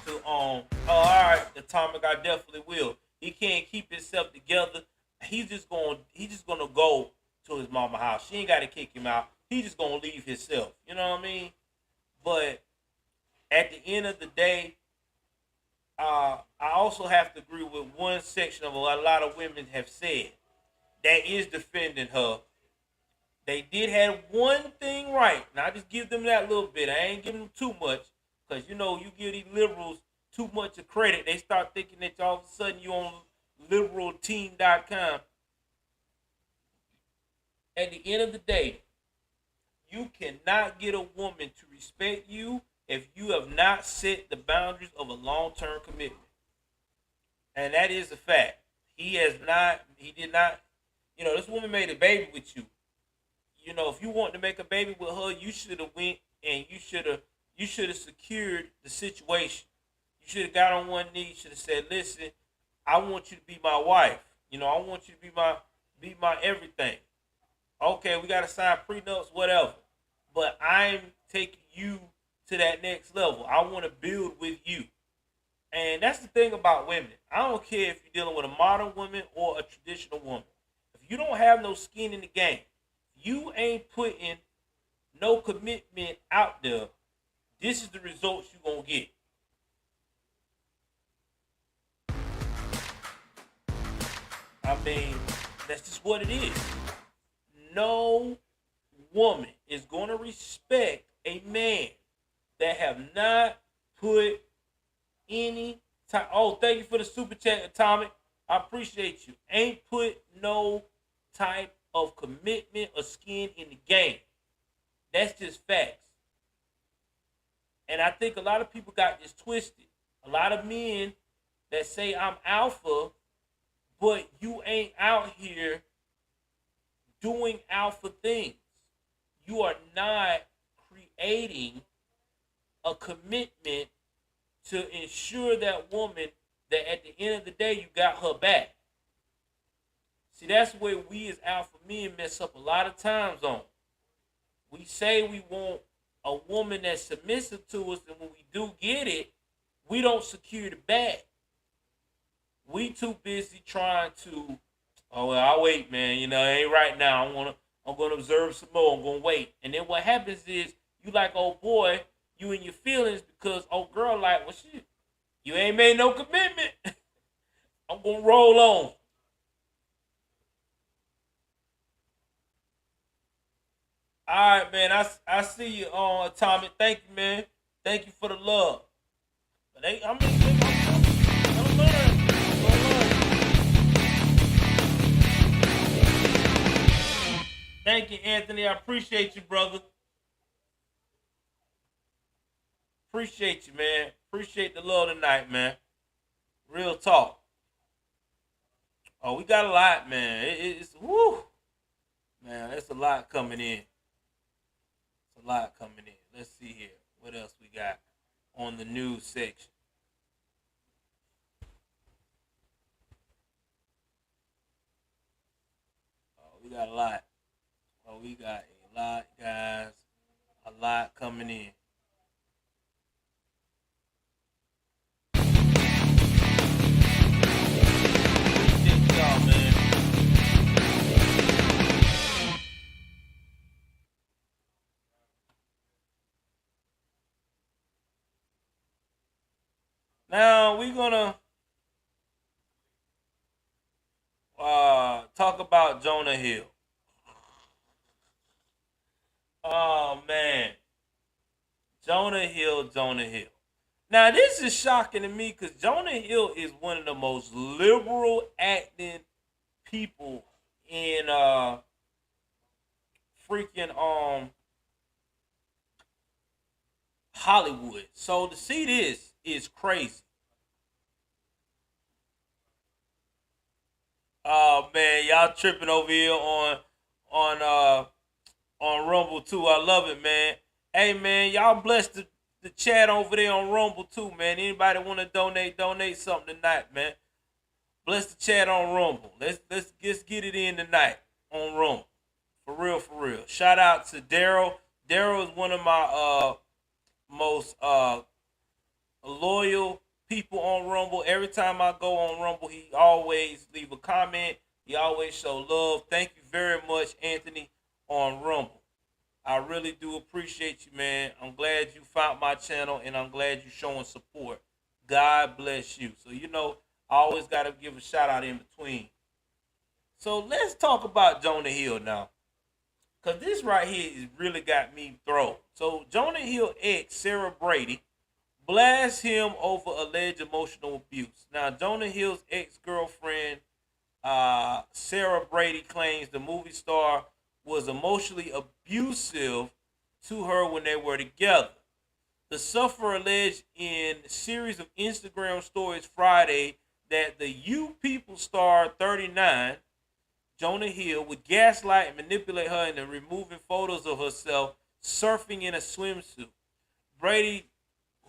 to all right, Atomic, I definitely will. He can't keep himself together. He's just gonna go to his mama house. She ain't gotta kick him out. He's just gonna leave himself. You know what I mean? But at the end of the day, I also have to agree with one section of what a lot of women have said that is defending her. They did have one thing right. Now I just give them that little bit. I ain't giving them too much because you give these liberals too much of credit. They start thinking that all of a sudden you on liberalteam.com. At the end of the day, you cannot get a woman to respect you if you have not set the boundaries of a long-term commitment. And that is a fact. He did not, this woman made a baby with you. If you want to make a baby with her, you should have went and you should have secured the situation. You should have got on one knee, should have said, listen, I want you to be my wife. I want you to be my everything. Okay, we gotta sign prenups, whatever. But I'm taking you to that next level. I want to build with you. And that's the thing about women. I don't care if you're dealing with a modern woman or a traditional woman. If you don't have no skin in the game, you ain't putting no commitment out there, this is the results you're going to get. I mean, that's just what it is. No woman is going to respect a man that have not put any time. Oh, thank you for the super chat, Atomic. I appreciate you. Ain't put no type of commitment or skin in the game. That's just facts. And I think a lot of people got this twisted. A lot of men that say I'm alpha, but you ain't out here doing alpha things. You are not creating a commitment to ensure that woman that at the end of the day you got her back. See, that's where we as alpha men mess up a lot of times on. We say we want a woman that's submissive to us, and when we do get it, we don't secure the bag. We too busy trying to, oh well, I'll wait, man. It ain't right now. I'm gonna observe some more. I'm gonna wait. And then what happens is you like, oh boy, you in your feelings because old girl like, well shit, you ain't made no commitment. I'm gonna roll on. All right, man. I see you on Atomic. Thank you, man. Thank you for the love. But I'm gonna learn. Thank you, Anthony. I appreciate you, brother. Appreciate you, man. Appreciate the love tonight, man. Real talk. Oh, we got a lot, man. It's woo, man. It's a lot coming in. It's a lot coming in. Let's see here. What else we got on the news section? Oh, we got a lot. Oh, we got a lot, guys. A lot coming in. Appreciate y'all, man. Now we're gonna talk about Jonah Hill. Oh man, Jonah Hill, Jonah Hill. Now this is shocking to me because Jonah Hill is one of the most liberal acting people in freaking Hollywood. So to see this is crazy. Oh man, y'all tripping over here on Rumble too. I love it, man. Hey man, y'all bless the chat over there on Rumble too, man. Anybody want to donate something tonight, man. Bless the chat on Rumble. Let's just get it in tonight on Rumble. For real, for real. Shout out to Daryl. Daryl is one of my most loyal people on Rumble. Every time I go on Rumble, he always leave a comment. He always show love. Thank you very much, Anthony, on Rumble. I really do appreciate you, man. I'm glad you found my channel, and I'm glad you're showing support. God bless you. So, I always got to give a shout out in between. So, let's talk about Jonah Hill now. Because this right here is really got me thrown. So, Jonah Hill ex Sarah Brady blasts him over alleged emotional abuse. Now, Jonah Hill's ex-girlfriend, Sarah Brady, claims the movie star was emotionally abusive to her when they were together. The sufferer alleged in a series of Instagram stories Friday that the You People star 39, Jonah Hill, would gaslight and manipulate her into removing photos of herself surfing in a swimsuit. Brady,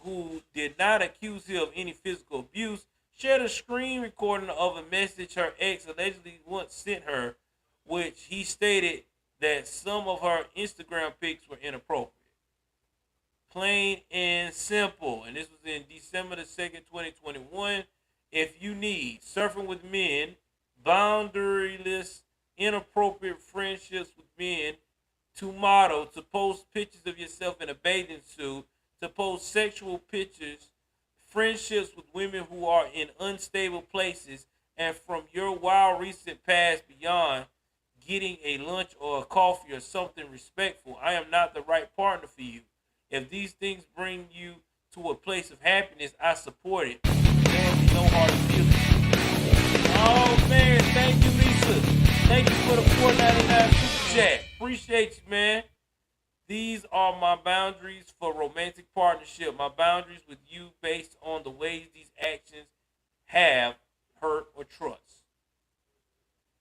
who did not accuse him of any physical abuse, shared a screen recording of a message her ex allegedly once sent her, which he stated that some of her Instagram pics were inappropriate. Plain and simple. And this was in December the 2nd, 2021. If you need surfing with men, boundaryless, inappropriate friendships with men, to model, to post pictures of yourself in a bathing suit, to post sexual pictures, friendships with women who are in unstable places, and from your wild recent past beyond getting a lunch or a coffee or something respectful, I am not the right partner for you. If these things bring you to a place of happiness, I support it. There will be no hard feelings. Oh man, thank you, Lisa. Thank you for the $4.99 super chat. Appreciate you, man. These are my boundaries for romantic partnership. My boundaries with you based on the ways these actions have hurt or trust.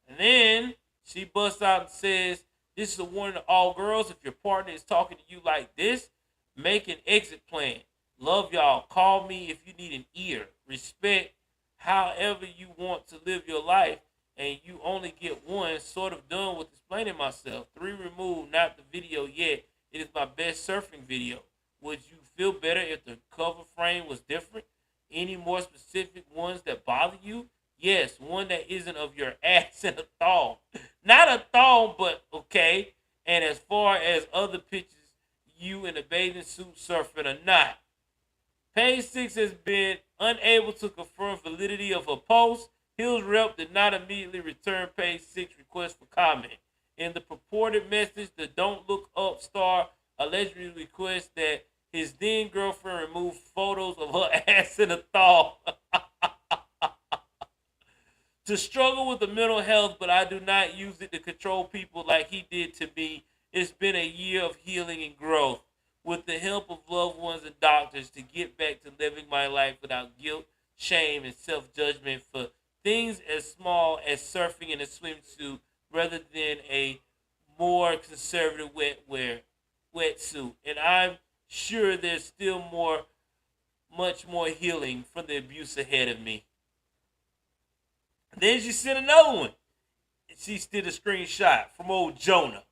And then she busts out and says, this is a warning to all girls. If your partner is talking to you like this, make an exit plan. Love y'all. Call me if you need an ear. Respect however you want to live your life. And you only get one. Sort of done with explaining myself. 3 removed, not the video yet. It is my best surfing video. Would you feel better if the cover frame was different? Any more specific ones that bother you? Yes, one that isn't of your ass and a thong. Not a thong, but okay. And as far as other pictures, you in a bathing suit surfing or not. Page 6 has been unable to confirm validity of a post. Hill's rep did not immediately return page 6 request for comment. In the purported message, the Don't Look Up star allegedly requests that his then girlfriend remove photos of her ass in a thong. To struggle with the mental health, but I do not use it to control people like he did to me. It's been a year of healing and growth. With the help of loved ones and doctors to get back to living my life without guilt, shame, and self-judgment for Things as small as surfing in a swimsuit rather than a more conservative wetsuit. And I'm sure there's still much more healing from the abuse ahead of me. Then she sent another one. She did a screenshot from old Jonah.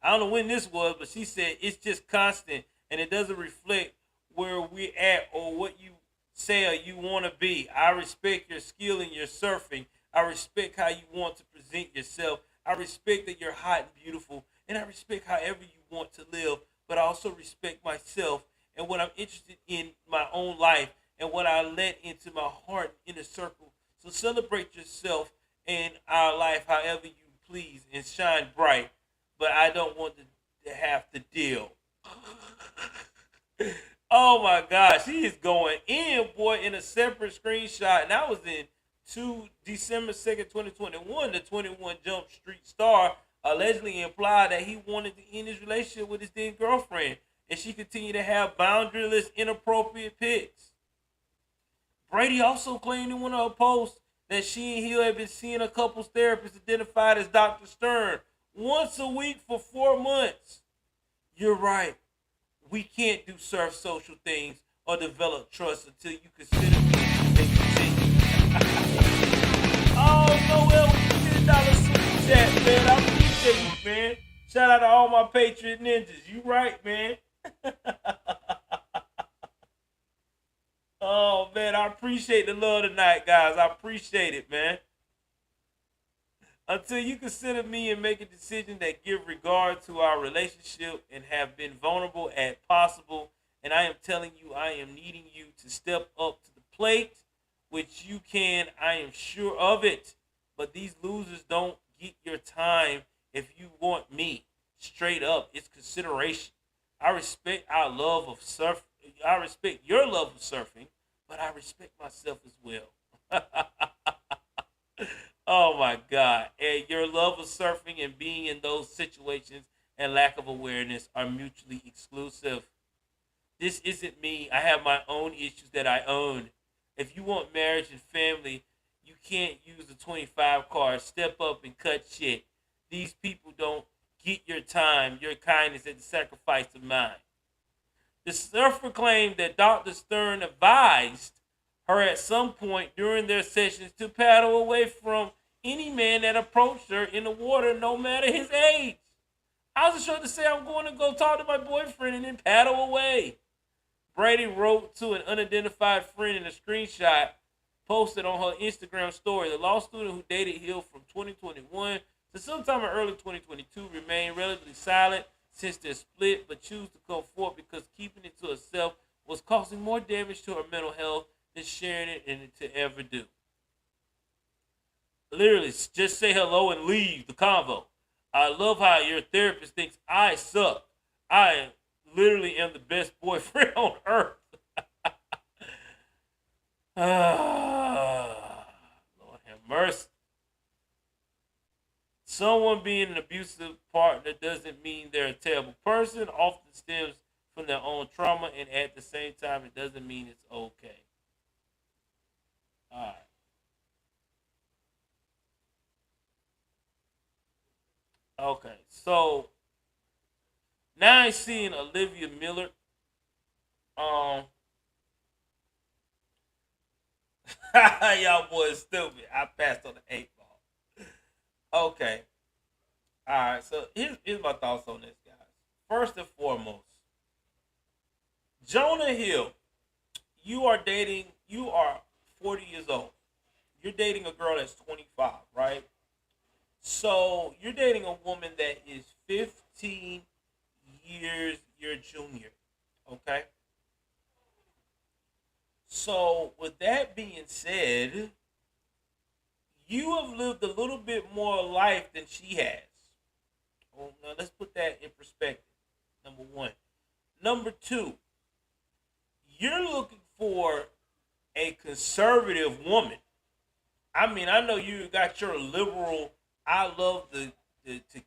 I don't know when this was, but she said it's just constant and it doesn't reflect where we're at or what you say or you want to be. I respect your skill in your surfing. I respect how you want to present yourself. I respect that you're hot and beautiful. And I respect however you want to live. But I also respect myself and what I'm interested in my own life and what I let into my heart and inner circle. So celebrate yourself and our life however you please and shine bright. But I don't want to have to deal. Oh my gosh, she is going in, boy, in a separate screenshot. And that was in December 2nd, 2021. The 21 Jump Street star allegedly implied that he wanted to end his relationship with his then girlfriend. And she continued to have boundaryless, inappropriate pics. Brady also claimed in one of her posts that she and Hill had been seeing a couples therapist identified as Dr. Stern once a week for 4 months. You're right. We can't do surf social things or develop trust until you consider me. Oh, Noel, $10 super chat, man. I appreciate you, man. Shout out to all my Patriot ninjas. You right, man. Oh, man, I appreciate the love tonight, guys. I appreciate it, man. Until you consider me and make a decision that give regard to our relationship and have been vulnerable as possible, and I am telling you, I am needing you to step up to the plate, which you can, I am sure of it. But these losers don't get your time if you want me. Straight up, it's consideration. I respect our love of surf. I respect your love of surfing, but I respect myself as well. Oh my God. And your love of surfing and being in those situations and lack of awareness are mutually exclusive. This isn't me. I have my own issues that I own. If you want marriage and family, you can't use the 25 card. Step up and cut shit. These people don't get your time, your kindness at the sacrifice of mine. The surfer claimed that Dr. Stern advised her at some point during their sessions to paddle away from any man that approached her in the water, no matter his age. I was sure to say I'm going to go talk to my boyfriend and then paddle away. Brady wrote to an unidentified friend in a screenshot posted on her Instagram story. The law student who dated Hill from 2021 to sometime in early 2022 remained relatively silent since their split, but chose to come forward because keeping it to herself was causing more damage to her mental health than sharing it and to ever do. Literally, just say hello and leave the convo. I love how your therapist thinks I suck. I literally am the best boyfriend on earth. Lord have mercy. Someone being an abusive partner doesn't mean they're a terrible person. Often stems from their own trauma, and at the same time, it doesn't mean it's okay. All right. Okay, so now I'm seeing Olivia Miller. Um, y'all boys stupid. I passed on the 8 ball. Okay, all right. So here's my thoughts on this, guys. First and foremost, Jonah Hill, you are dating. You are 40 years old. You're dating a girl that's 25, right? So you're dating a woman that is 15 years your junior. Okay? So with that being said, you have lived a little bit more life than she has. Well, now let's put that in perspective. Number one. Number two, you're looking for a conservative woman. I mean, I know you got your liberal, I love to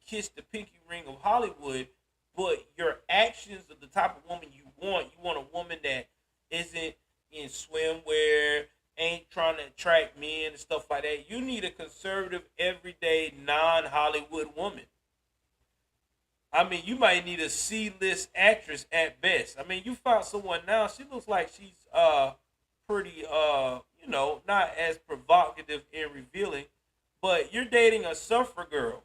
kiss the pinky ring of Hollywood, but your actions are the type of woman you want. You want a woman that isn't in swimwear ain't trying to attract men and stuff like that. You need a conservative, everyday, non-Hollywood woman. I mean, you might need a C-list actress at best. I mean, you found someone now. She looks like she's pretty not as provocative and revealing, but you're dating a surfer girl.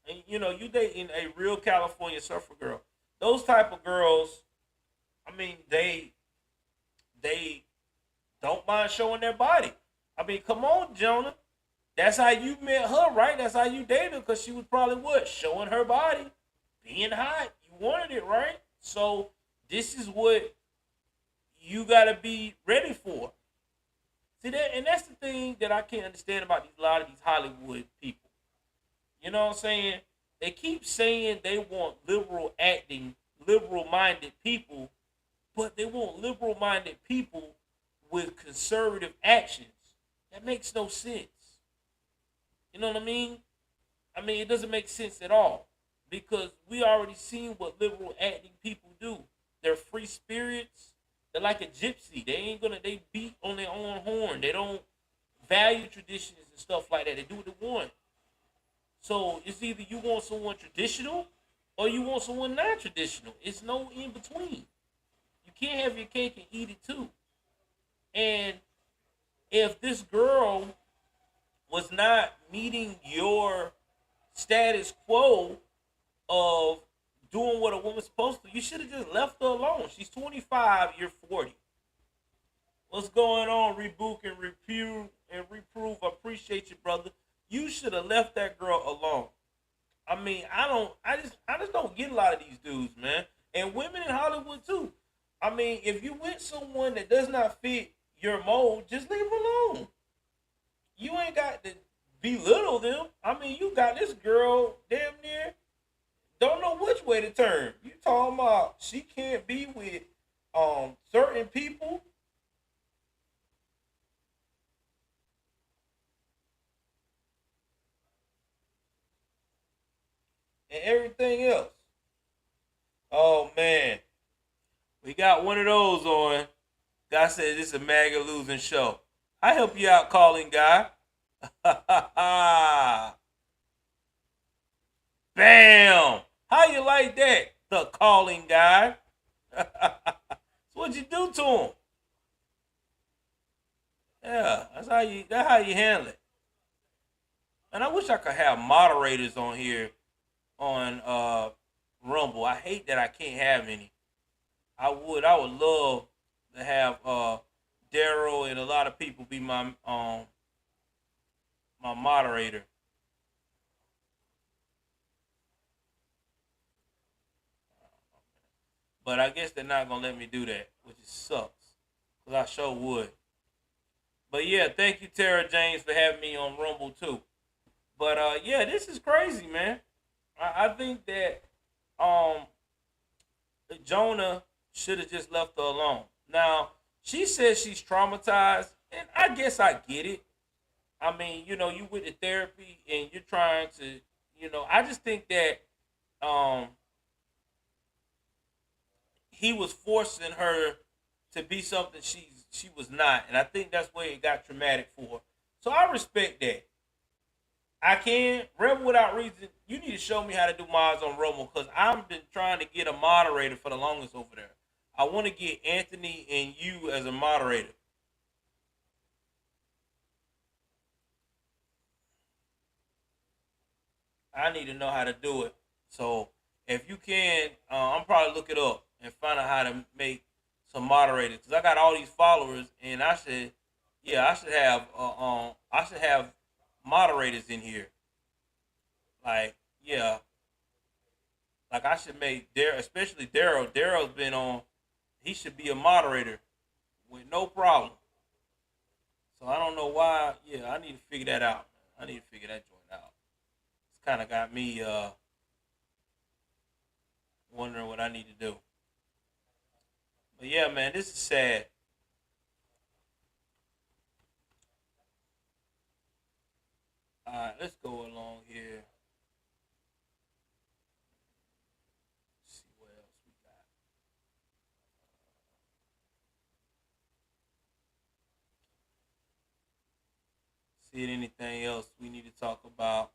And you dating a real California surfer girl. Those type of girls, I mean, they don't mind showing their body. I mean, come on, Jonah. That's how you met her, right? That's how you dated her, because she was probably what? Showing her body, being hot. You wanted it, right? So this is what you gotta be ready for. See that, and that's the thing that I can't understand about a lot of these Hollywood people. You know what I'm saying? They keep saying they want liberal acting, liberal minded people, but they want liberal minded people with conservative actions. That makes no sense. You know what I mean? I mean, it doesn't make sense at all, because we already seen what liberal acting people do. They're free spirits. They're like a gypsy. They beat on their own horn. They don't value traditions and stuff like that. They do what they want. So it's either you want someone traditional or you want someone non-traditional. It's no in between. You can't have your cake and eat it too. And if this girl was not meeting your status quo of doing what a woman's supposed to, you should have just left her alone. She's 25, you're 40. What's going on, rebuke and reprove? I appreciate you, brother. You should have left that girl alone. I mean, I just don't get a lot of these dudes, man. And women in Hollywood too. I mean, if you with someone that does not fit your mold, just leave them alone. You ain't got to belittle them. I mean, you got this girl damn near don't know which way to turn. You talking about she can't be with certain people and everything else. Oh man, we got one of those on. Guy said this is a MAGA losing show. I help you out, calling guy. Bam! How you like that? The calling guy. So what'd you do to him? Yeah, that's how you handle it. And I wish I could have moderators on here on Rumble. I hate that I can't have any. I would love to have Daryl and a lot of people be my moderator. But I guess they're not gonna let me do that, which sucks. Cause I sure would. But yeah, thank you, Tara James, for having me on Rumble too. But yeah, this is crazy, man. I think that um Jonah should have just left her alone. Now, she says she's traumatized, and I guess I get it. I mean, you went to therapy and you're trying to, I just think that um he was forcing her to be something she was not, and I think that's where it got traumatic for her. So I respect that. I can rebel without reason. You need to show me how to do mods on Rumble, because I've been trying to get a moderator for the longest over there. I want to get Anthony and you as a moderator. I need to know how to do it. So if you can, I'm probably look it up and find out how to make some moderators, because I got all these followers, and yeah, I should have moderators in here. Like, yeah, like I should make Daryl, especially Daryl. Daryl's been on. He should be a moderator with no problem. So I don't know why. Yeah, I need to figure that out. I need to figure that joint out. It's kind of got me wondering what I need to do. But yeah, man, this is sad. All right, let's go along here. Let's see what else we got. see if anything else we need to talk about.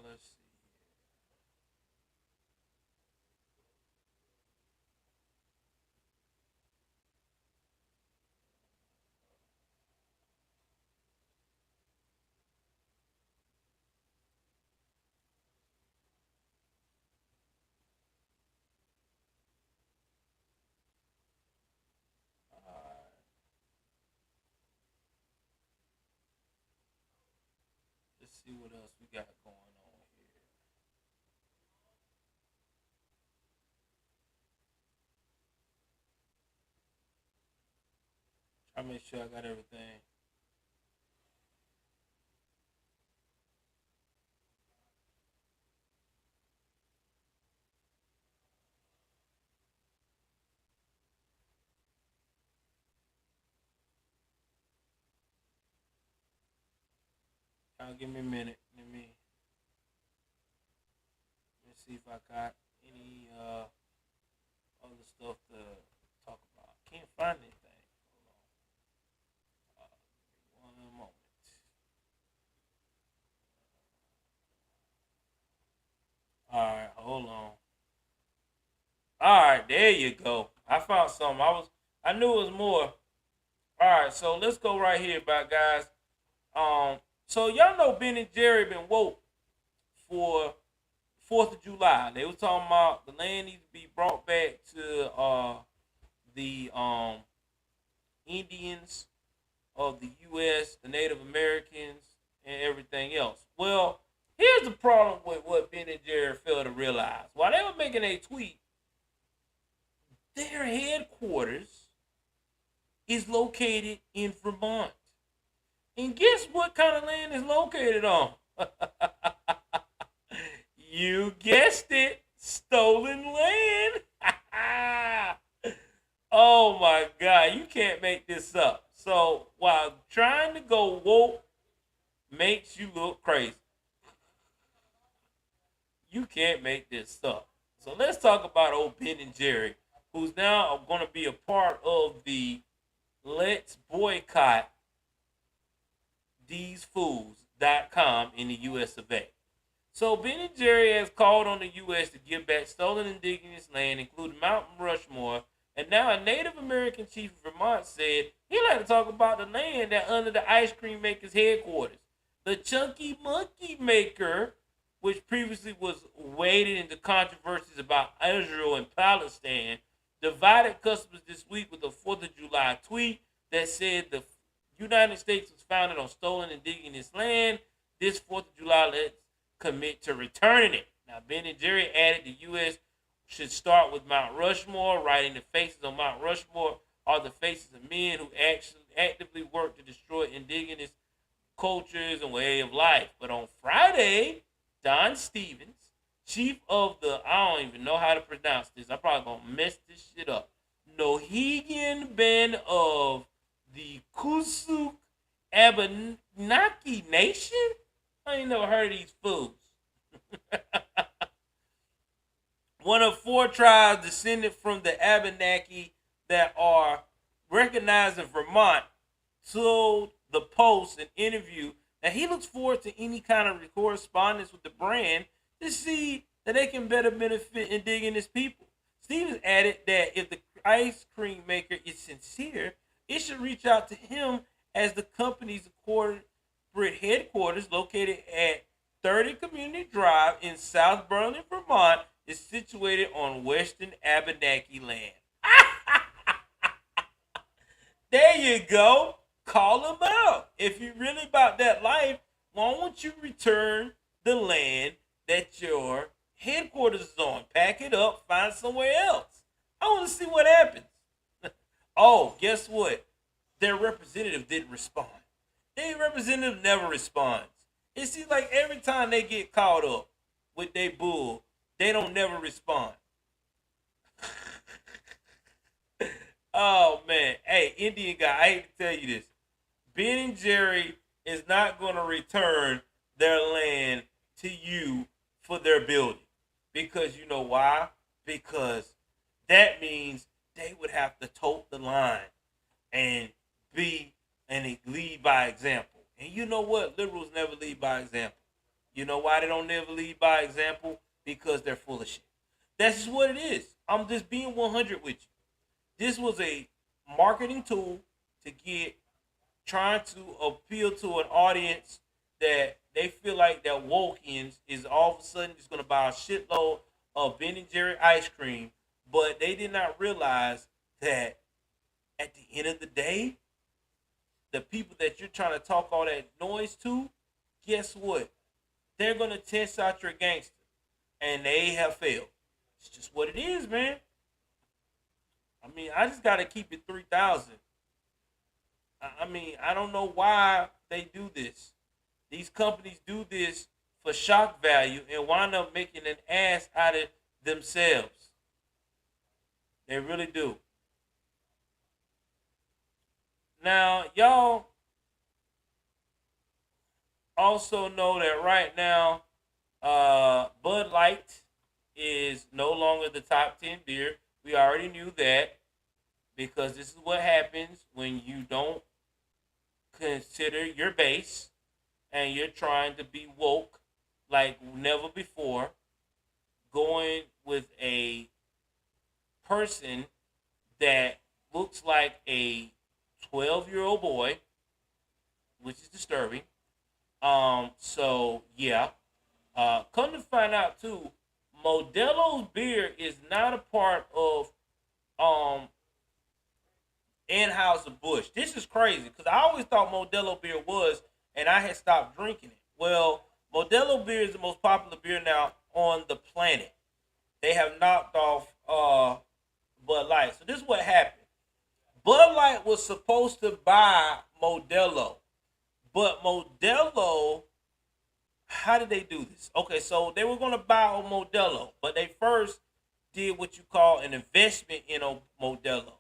Let's see. Let's see what else we got going on here. Try to make sure I got everything. Give me a minute. Let me see if I got any other stuff to talk about. Can't find anything. Hold on. One moment. All right, hold on. All right, there you go. I found something. I knew it was more. All right, so let's go right here, about guys. So y'all know Ben and Jerry been woke for 4th of July. They was talking about the land needs to be brought back to the Indians of the U.S., the Native Americans, and everything else. Well, here's the problem with what Ben and Jerry failed to realize. While they were making a tweet, their headquarters is located in Vermont. And guess what kind of land is located on? You guessed it, stolen land. Oh my God, you can't make this up. So while trying to go woke makes you look crazy, you can't make this up. So let's talk about old Ben and Jerry, who's now going to be a part of the Let's Boycott These Fools.com in the US of A. So Ben and Jerry has called on the U.S. to give back stolen indigenous land, including Mount Rushmore, and now a Native American chief of Vermont said he'd like to talk about the land that under the ice cream maker's headquarters. The Chunky Monkey Maker, which previously was waded into controversies about Israel and Palestine, divided customers this week with a 4th of July tweet that said the United States was founded on stolen indigenous land. This 4th of July, let's commit to returning it. Now, Ben and Jerry added the U.S. should start with Mount Rushmore, writing the faces on Mount Rushmore are the faces of men who actually actively work to destroy indigenous cultures and way of life. But on Friday, Don Stevens, chief of the, I don't even know how to pronounce this, I'm probably going to mess this shit up, Nohegan band of the Kusuk Abenaki Nation? I ain't never heard of these fools. One of 4 tribes descended from the Abenaki that are recognized in Vermont told the Post an interview that he looks forward to any kind of correspondence with the brand to see that they can better benefit indigenous people. Stevens added that if the ice cream maker is sincere, it should reach out to him, as the company's corporate headquarters, located at 30 Community Drive in South Burlington, Vermont, is situated on Western Abenaki land. There you go. Call them out. If you're really about that life, why won't you return the land that your headquarters is on? Pack it up, find somewhere else. I want to see what happens. Oh, guess what? Their representative didn't respond. Their representative never responds. It seems like every time they get caught up with their bull, they don't never respond. Oh man, hey Indian guy, I hate to tell you this. Ben and Jerry is not going to return their land to you for their building because you know why? Because that means they would have to tote the line and be and lead by example. And you know what? Liberals never lead by example. You know why they don't never lead by example? Because they're full of shit. That's just what it is. I'm just being 100 with you. This was a marketing tool to get trying to appeal to an audience that they feel like that wokeins is all of a sudden just going to buy a shitload of Ben and Jerry ice cream, but they did not realize that at the end of the day, the people that you're trying to talk all that noise to, guess what? They're going to test out your gangster, and they have failed. It's just what it is, man. I mean, I just got to keep it 3,000. I mean, I don't know why they do this. These companies do this for shock value and wind up making an ass out of themselves. They really do. Now, y'all also know that right now, Bud Light is no longer the top 10 beer. We already knew that because this is what happens when you don't consider your base and you're trying to be woke like never before, going with a person that looks like a 12-year-old boy, which is disturbing. So yeah. Come to find out too, Modelo's beer is not a part of um Anheuser-Busch. This is crazy because I always thought Modelo beer was, and I had stopped drinking it. Well, Modelo beer is the most popular beer now on the planet. They have knocked off Bud Light. So this is what happened. Bud Light was supposed to buy Modelo, but Modelo, how did they do this? Okay, so they were going to buy Modelo, but they first did what you call an investment in Modelo.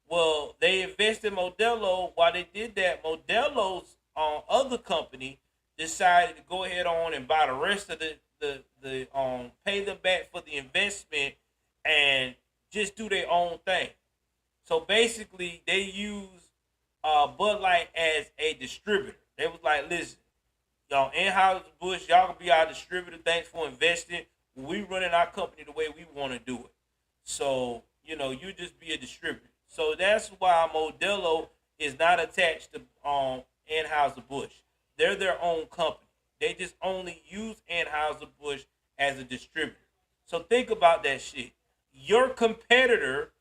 Well, they invested in Modelo. While they did that, Modelo's other company decided to go ahead on and buy the rest of the pay them back for the investment and just do their own thing. So basically, they use Bud Light as a distributor. They was like, listen, y'all, Anheuser Busch, y'all can be our distributor. Thanks for investing. We running our company the way we want to do it. So, you just be a distributor. So that's why Modelo is not attached to Anheuser-Busch. They're their own company. They just only use Anheuser-Busch as a distributor. So think about that shit. Your competitor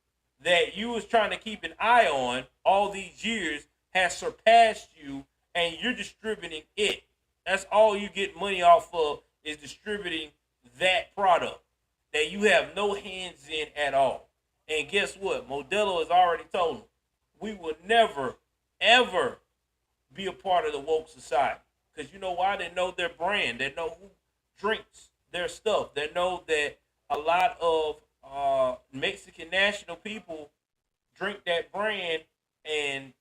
that you was trying to keep an eye on all these years has surpassed you and you're distributing it. That's all you get money off of is distributing that product that you have no hands in at all. And guess what? Modelo has already told them we will never, ever be a part of the woke society. Because you know why? They know their brand. They know who drinks their stuff. They know that a lot of Mexican national people drink that brand. And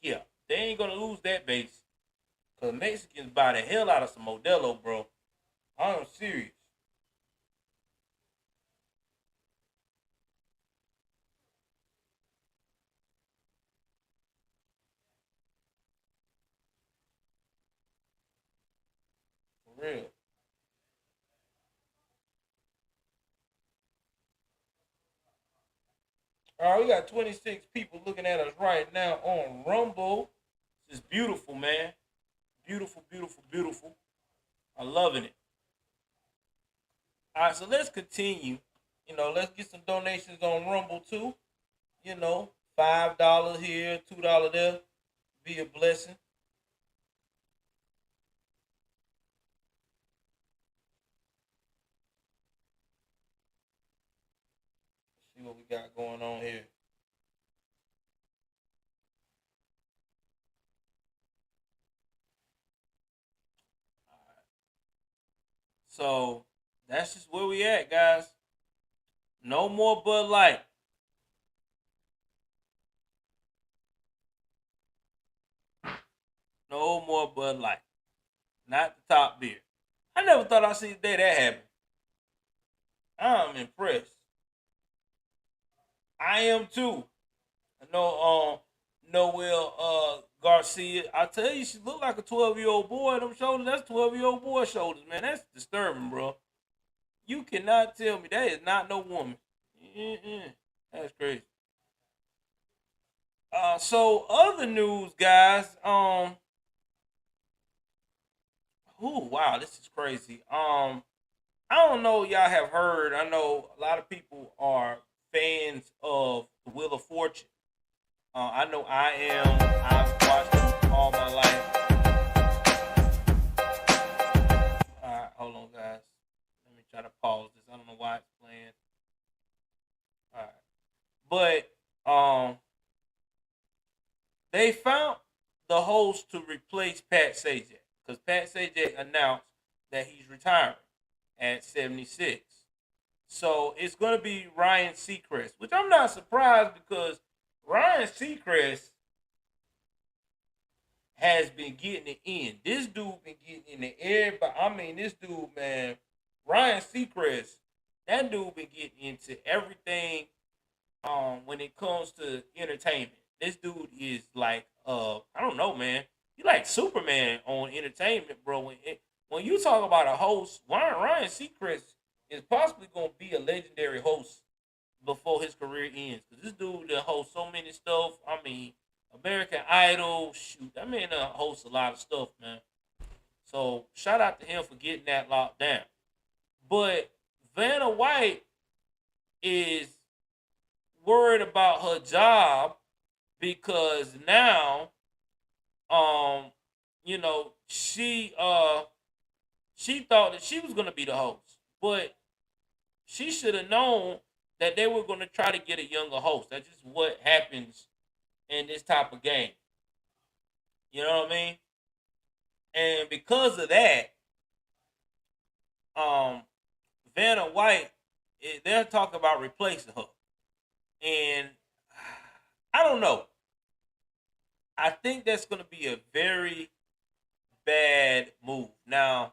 yeah, they ain't going to lose that base. Because Mexicans buy the hell out of some Modelo, bro. I'm serious. For real. All right, we got 26 people looking at us right now on Rumble. It's beautiful, man. Beautiful, beautiful, beautiful. I'm loving it. All right, so let's continue. Let's get some donations on Rumble too. $5 here, $2 there. Be a blessing. Let's see what we got going on here. So that's just where we at, guys. No more Bud Light. no more Bud Light. Not the top beer. I never thought I'd see the day that happened. I'm impressed. I am too. I know Noel Garcia. I tell you, she look like a 12-year-old boy. Them shoulders, that's 12-year-old boy shoulders, man. That's disturbing, bro. You cannot tell me that is not no woman. Mm-mm. That's crazy. So other news, guys. Wow, this is crazy. I don't know. Y'all have heard. I know a lot of people are fans of the Wheel of Fortune. I know I am. I've watched it all my life. All right, hold on, guys. Let me try to pause this. I don't know why it's playing. All right, but they found the host to replace Pat Sajak because Pat Sajak announced that he's retiring at 76. So it's going to be Ryan Seacrest, which I'm not surprised because Ryan Seacrest has been getting it in. This dude been getting in the air, but I mean, this dude, man, Ryan Seacrest, that dude been getting into everything when it comes to entertainment. This dude is like I don't know, man. He like Superman on entertainment, bro. When you talk about a host, Ryan Seacrest is possibly gonna be a legendary host before his career ends. Cause this dude that hosts so many stuff. I mean, American Idol, shoot, that man hosts a lot of stuff, man. So shout out to him for getting that locked down. But Vanna White is worried about her job because now, you know, she thought that she was gonna be the host, but she should have known that they were gonna try to get a younger host. That's just what happens in this type of game. You know what I mean? And because of that, um, Vanna White, they're talking about replacing her, and I don't know. I think that's going to be a very bad move. Now,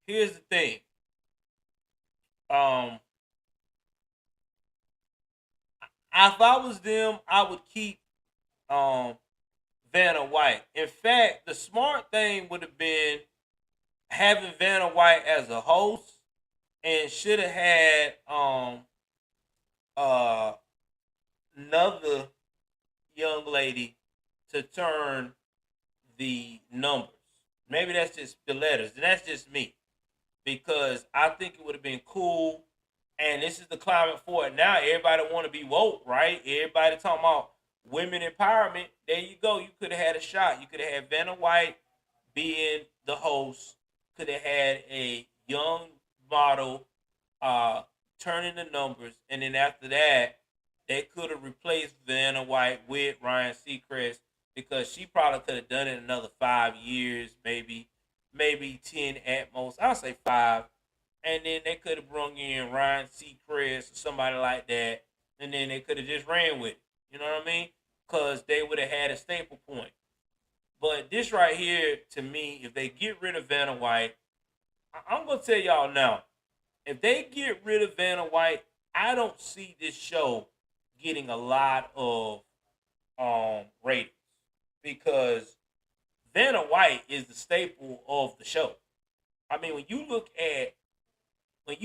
here's the thing. Um, if I was them, I would keep um Vanna White. In fact, the smart thing would have been having Vanna White as a host, and should have had uh another young lady to turn the numbers. Maybe that's just the letters, and that's just me because I think it would have been cool. And this is the climate for it now. Everybody want to be woke, right? Everybody talking about women empowerment. There you go. You could have had a shot. You could have had Vanna White being the host. Could have had a young model turning the numbers, and then after that, they could have replaced Vanna White with Ryan Seacrest because she probably could have done it another 5 years, maybe 10 at most. I'll say 5, and then they could have brung in Ryan Seacrest or somebody like that, and then they could have just ran with it. You know what I mean? Because they would have had a staple point. But this right here, to me, if they get rid of Vanna White, I'm gonna tell y'all now. If they get rid of Vanna White, I don't see this show getting a lot of ratings because Vanna White is the staple of the show. I mean, when you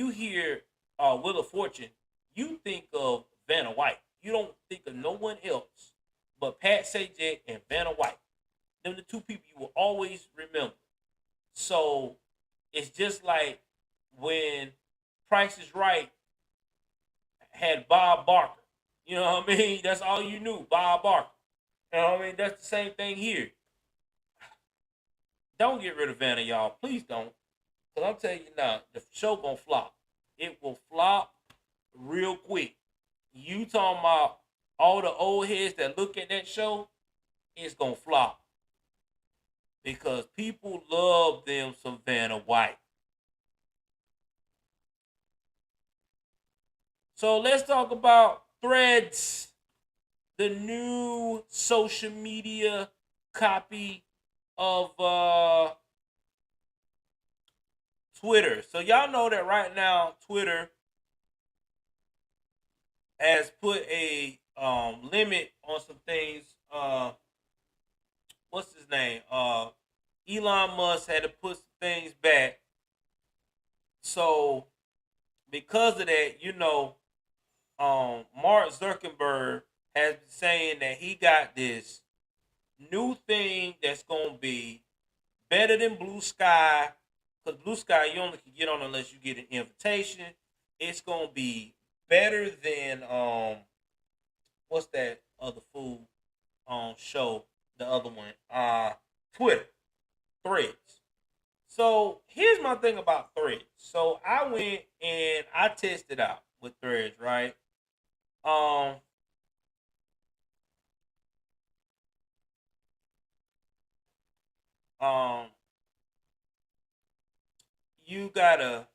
hear Wheel of Fortune, you think of Vanna White. You don't think of no one else but Pat Sajak and Vanna White. Them the two people you will always remember. So it's just like when Price is Right had Bob Barker. You know what I mean? That's all you knew, Bob Barker. You know what I mean? That's the same thing here. Don't get rid of Vanna, y'all. Please don't. Because I'm telling you now, the show gonna flop. It will flop real quick. You talking about all the old heads that look at that show, it's gonna flop. Because people love them some Vanna White. So let's talk about Threads. the new social media copy of Twitter. So y'all know that right now Twitter has put a limit on some things. What's his name? Elon Musk had to put some things back. So because of that, Mark Zuckerberg has been saying that he got this new thing that's gonna be better than Blue Sky. Because Blue Sky you only can get on unless you get an invitation. It's gonna be better than what's that other food show? The other one, Twitter, Threads. So here's my thing about Threads. So I went and I tested out with Threads, right? Um, um, you gotta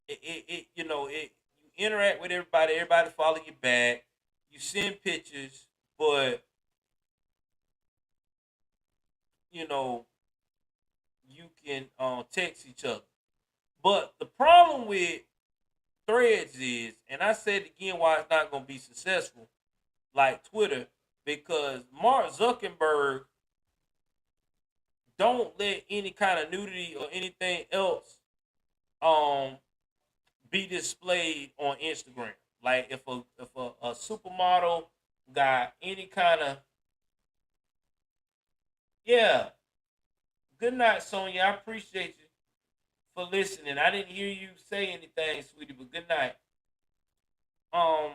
you interact with everybody. Everybody follow you back. You send pictures, but you know you can text each other. But the problem with Threads is, and I said again why it's not going to be successful like Twitter, because Mark Zuckerberg don't let any kind of nudity or anything else um be displayed on Instagram. Like if a supermodel got any kind of, yeah. Good night, Sonya. I appreciate you for listening. I didn't hear you say anything, sweetie, but good night. Um,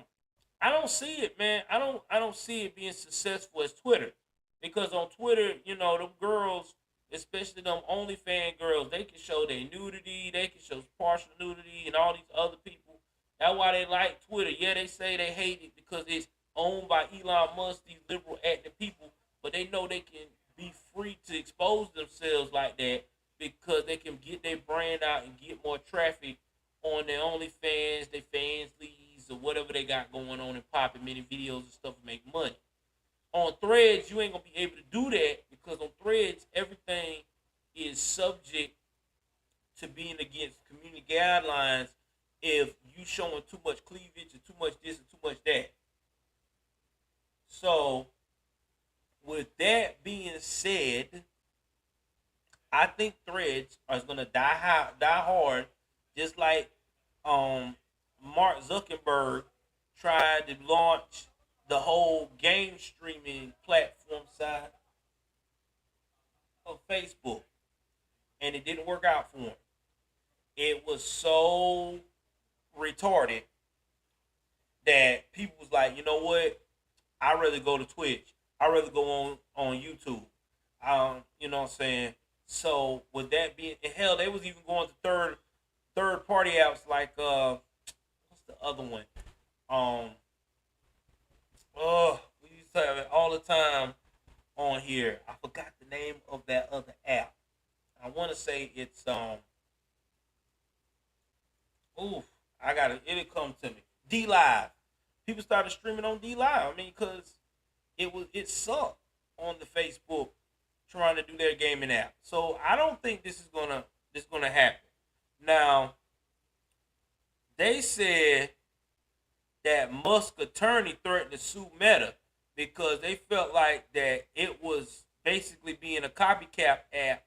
I don't see it, man. I don't see it being successful as Twitter, because on Twitter, them girls, especially them OnlyFans girls, they can show their nudity, they can show partial nudity, and all these other people. That's why they like Twitter. Yeah, they say they hate it because it's owned by Elon Musk, these liberal active people, but they know they can be free to expose themselves like that because they can get their brand out and get more traffic on their OnlyFans, their fans leads, or whatever they got going on and popping many videos and stuff and make money. On Threads, you ain't gonna be able to do that because on Threads, everything is subject to being against community guidelines if you showing too much cleavage and too much this and too much that. So, with that being said, I think Threads is gonna die hard, just like um Mark Zuckerberg tried to launch the whole game streaming platform side of Facebook, and it didn't work out for him. It was so retarded that people was like, you know what? I'd rather go to Twitch. I'd rather go on YouTube. You know what I'm saying? So with that being, and hell, they was even going to third party apps like what's the other one? Um, we used to have it all the time on here. I forgot the name of that other app. I want to say it's oof, I got it. It'll come to me. D Live. People started streaming on D Live. I mean, cause it sucked on the Facebook trying to do their gaming app. So I don't think this gonna happen. Now they said that Musk attorney threatened to sue Meta because they felt like that it was basically being a copycat app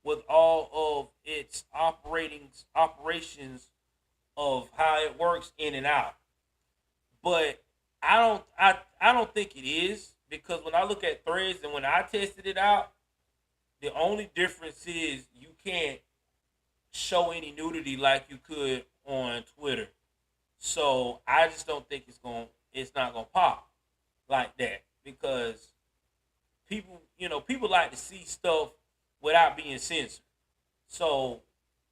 with all of its operations of how it works in and out. But I don't think it is, because when I look at Threads and when I tested it out, the only difference is you can't show any nudity like you could on Twitter. So I just don't think it's not gonna pop like that, because people like to see stuff without being censored. So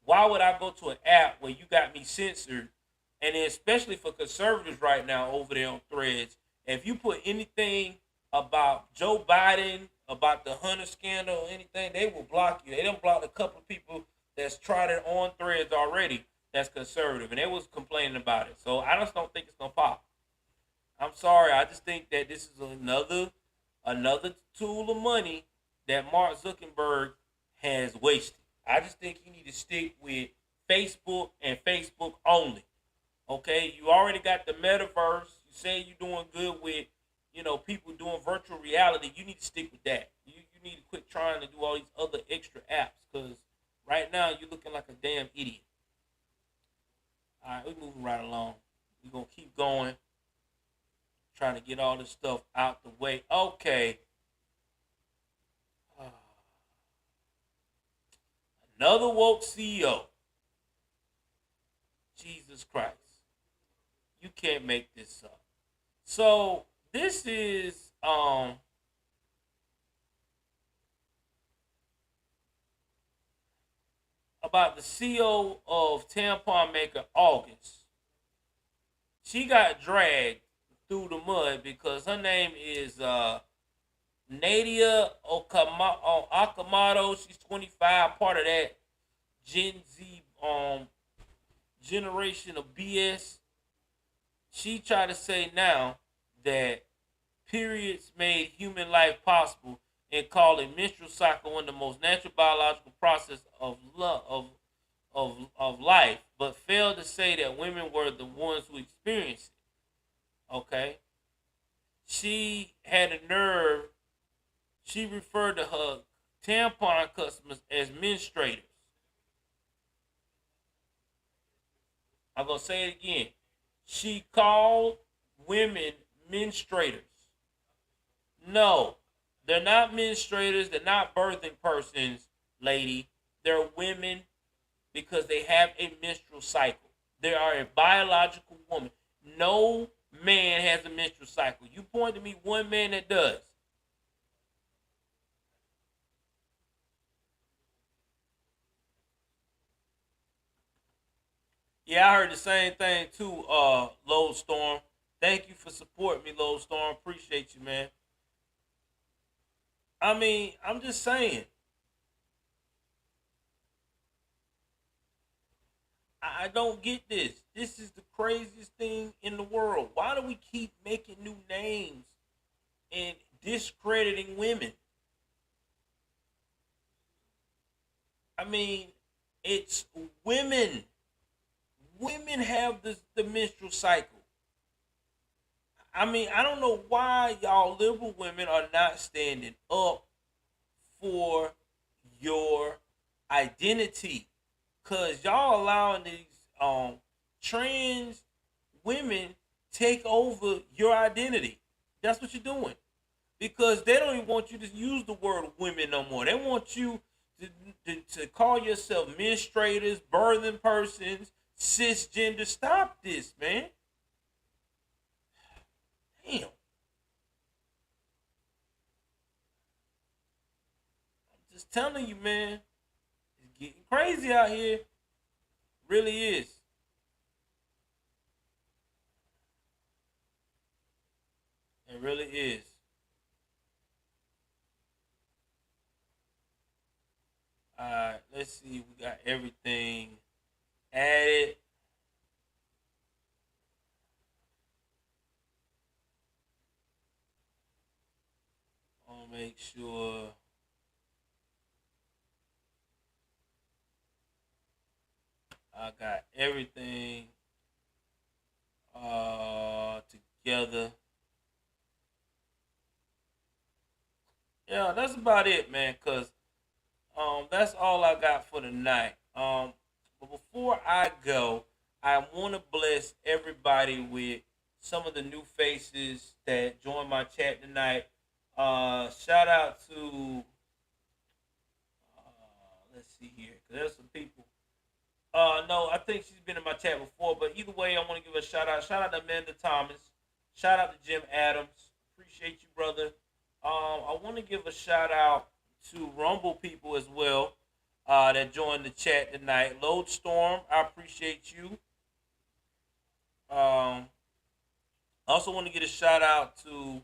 why would I go to an app where you got me censored? And then especially for conservatives right now over there on Threads, if you put anything about Joe Biden, about the Hunter scandal, or anything, they will block you. They don't block a couple of people that's tried it on Threads already. That's conservative, and they was complaining about it. So I just don't think it's gonna pop. I'm sorry. I just think that this is another tool of money that Mark Zuckerberg has wasted. I just think you need to stick with Facebook and Facebook only. Okay, you already got the metaverse. You say you're doing good with, people doing virtual reality. You need to stick with that. You need to quit trying to do all these other extra apps because right now you're looking like a damn idiot. All right, we're moving right along. We're gonna keep going, trying to get all this stuff out the way. Okay. Another woke CEO. Jesus Christ. You can't make this up. So this is about the CEO of tampon maker August. She got dragged through the mud because her name is Nadia Okamoto. She's 25, part of that Gen Z generation of BS. She tried to say now that periods made human life possible and called a menstrual cycle one of the most natural biological process of love of life, but failed to say that women were the ones who experienced it. Okay, she had a nerve. She referred to her tampon customers as menstruators. I'm gonna say it again. She called women menstruators. No, they're not menstruators. They're not birthing persons, lady. They're women because they have a menstrual cycle. They are a biological woman. No man has a menstrual cycle. You point to me one man that does. Yeah, I heard the same thing too, Lodestorm. Thank you for supporting me, Lodestorm. Appreciate you, man. I mean, I'm just saying. I don't get this. This is the craziest thing in the world. Why do we keep making new names and discrediting women? I mean, it's women. Women have the menstrual cycle. I mean, I don't know why y'all liberal women are not standing up for your identity. Cause y'all allowing these trans women take over your identity. That's what you're doing. Because they don't even want you to use the word women no more. They want you to call yourself menstruators, birthing persons, cisgender. Stop this, man. Damn. I'm just telling you, man. It's getting crazy out here. Really is. It really is. Alright, let's see. We got everything added. I'll make sure I got everything together. Yeah, that's about it, man. Cause that's all I got for tonight. But before I go, I want to bless everybody with some of the new faces that joined my chat tonight. Shout out to let's see here, 'cause there's some people. No, I think she's been in my chat before, but either way, I want to give a shout out. Shout out to Amanda Thomas. Shout out to Jim Adams. Appreciate you, brother. I want to give a shout out to Rumble people as well that joined the chat tonight. Lodestorm, I appreciate you. I also want to get a shout out to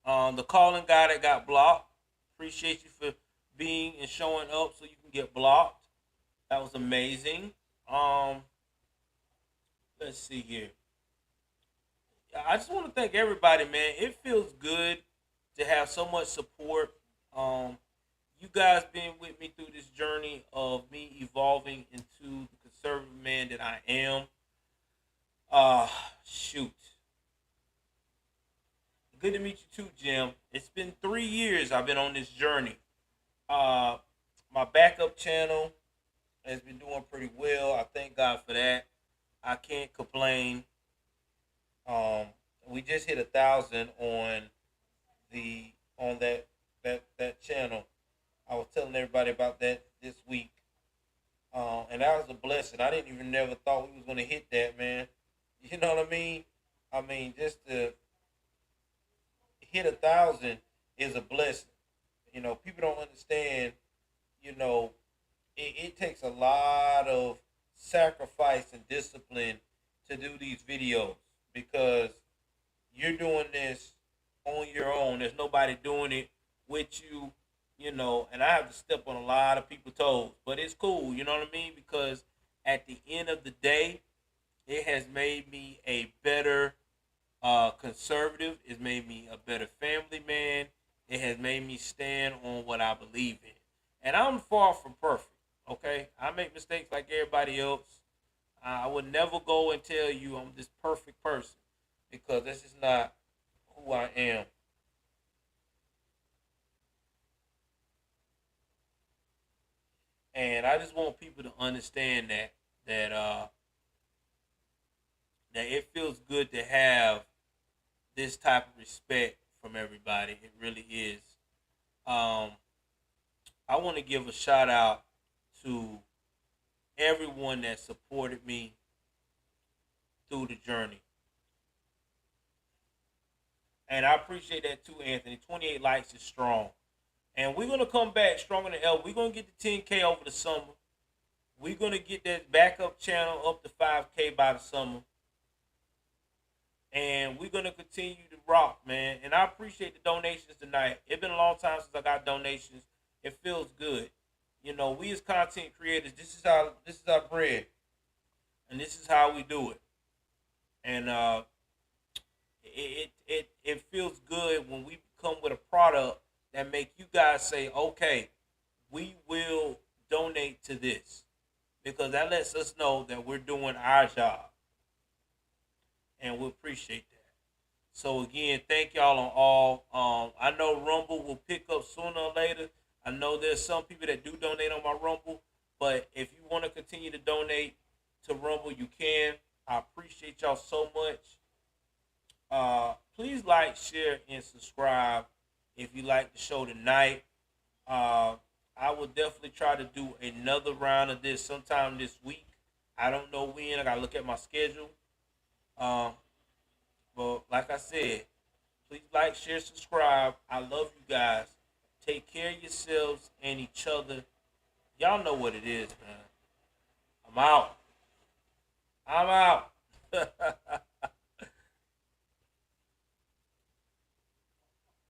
the calling guy that got blocked. Appreciate you for being and showing up so you can get blocked. That was amazing. Um, let's see here. I just want to thank everybody, man. It feels good to have so much support. Um, you guys been with me through this journey of me evolving into the conservative man that I am. Uh, Shoot. Good to meet you too, Jim. It's been 3 years I've been on this journey. Uh, my backup channel has been doing pretty well. I thank God for that. I can't complain. Um, we just hit 1,000 on the on that channel. I was telling everybody about that this week, and that was a blessing. I didn't even never thought we was gonna hit that, man. You know what I mean? I mean, just to hit 1,000 is a blessing. You know, people don't understand. You know, it takes a lot of sacrifice and discipline to do these videos because you're doing this on your own. There's nobody doing it with you, you know, and I have to step on a lot of people's toes. But it's cool, you know what I mean? Because at the end of the day, it has made me a better conservative. It's made me a better family man. It has made me stand on what I believe in. And I'm far from perfect, okay? I make mistakes like everybody else. I would never go and tell you I'm this perfect person because this is not who I am. And I just want people to understand that it feels good to have this type of respect from everybody. It really is. Um, I want to give a shout out to everyone that supported me through the journey. And I appreciate that too, Anthony. 28 likes is strong. And we're gonna come back stronger than ever. We're gonna get to 10K over the summer. We're gonna get that backup channel up to 5K by the summer. And we're gonna continue to rock, man. And I appreciate the donations tonight. It's been a long time since I got donations. It feels good. You know, we as content creators, this is our bread. And this is how we do it. And it feels good when we come with a product that make you guys say, okay, we will donate to this because that lets us know that we're doing our job, and we appreciate that. So again, thank y'all on all. I know Rumble will pick up sooner or later. I know there's some people that do donate on my Rumble, but if you want to continue to donate to Rumble, you can. I appreciate y'all so much. Please like, share, and subscribe if you like the show tonight. Uh, I will definitely try to do another round of this sometime this week. I don't know when. I gotta look at my schedule. Uh, but like I said, please like, share, subscribe. I love you guys. Take care of yourselves and each other. Y'all know what it is, man. I'm out.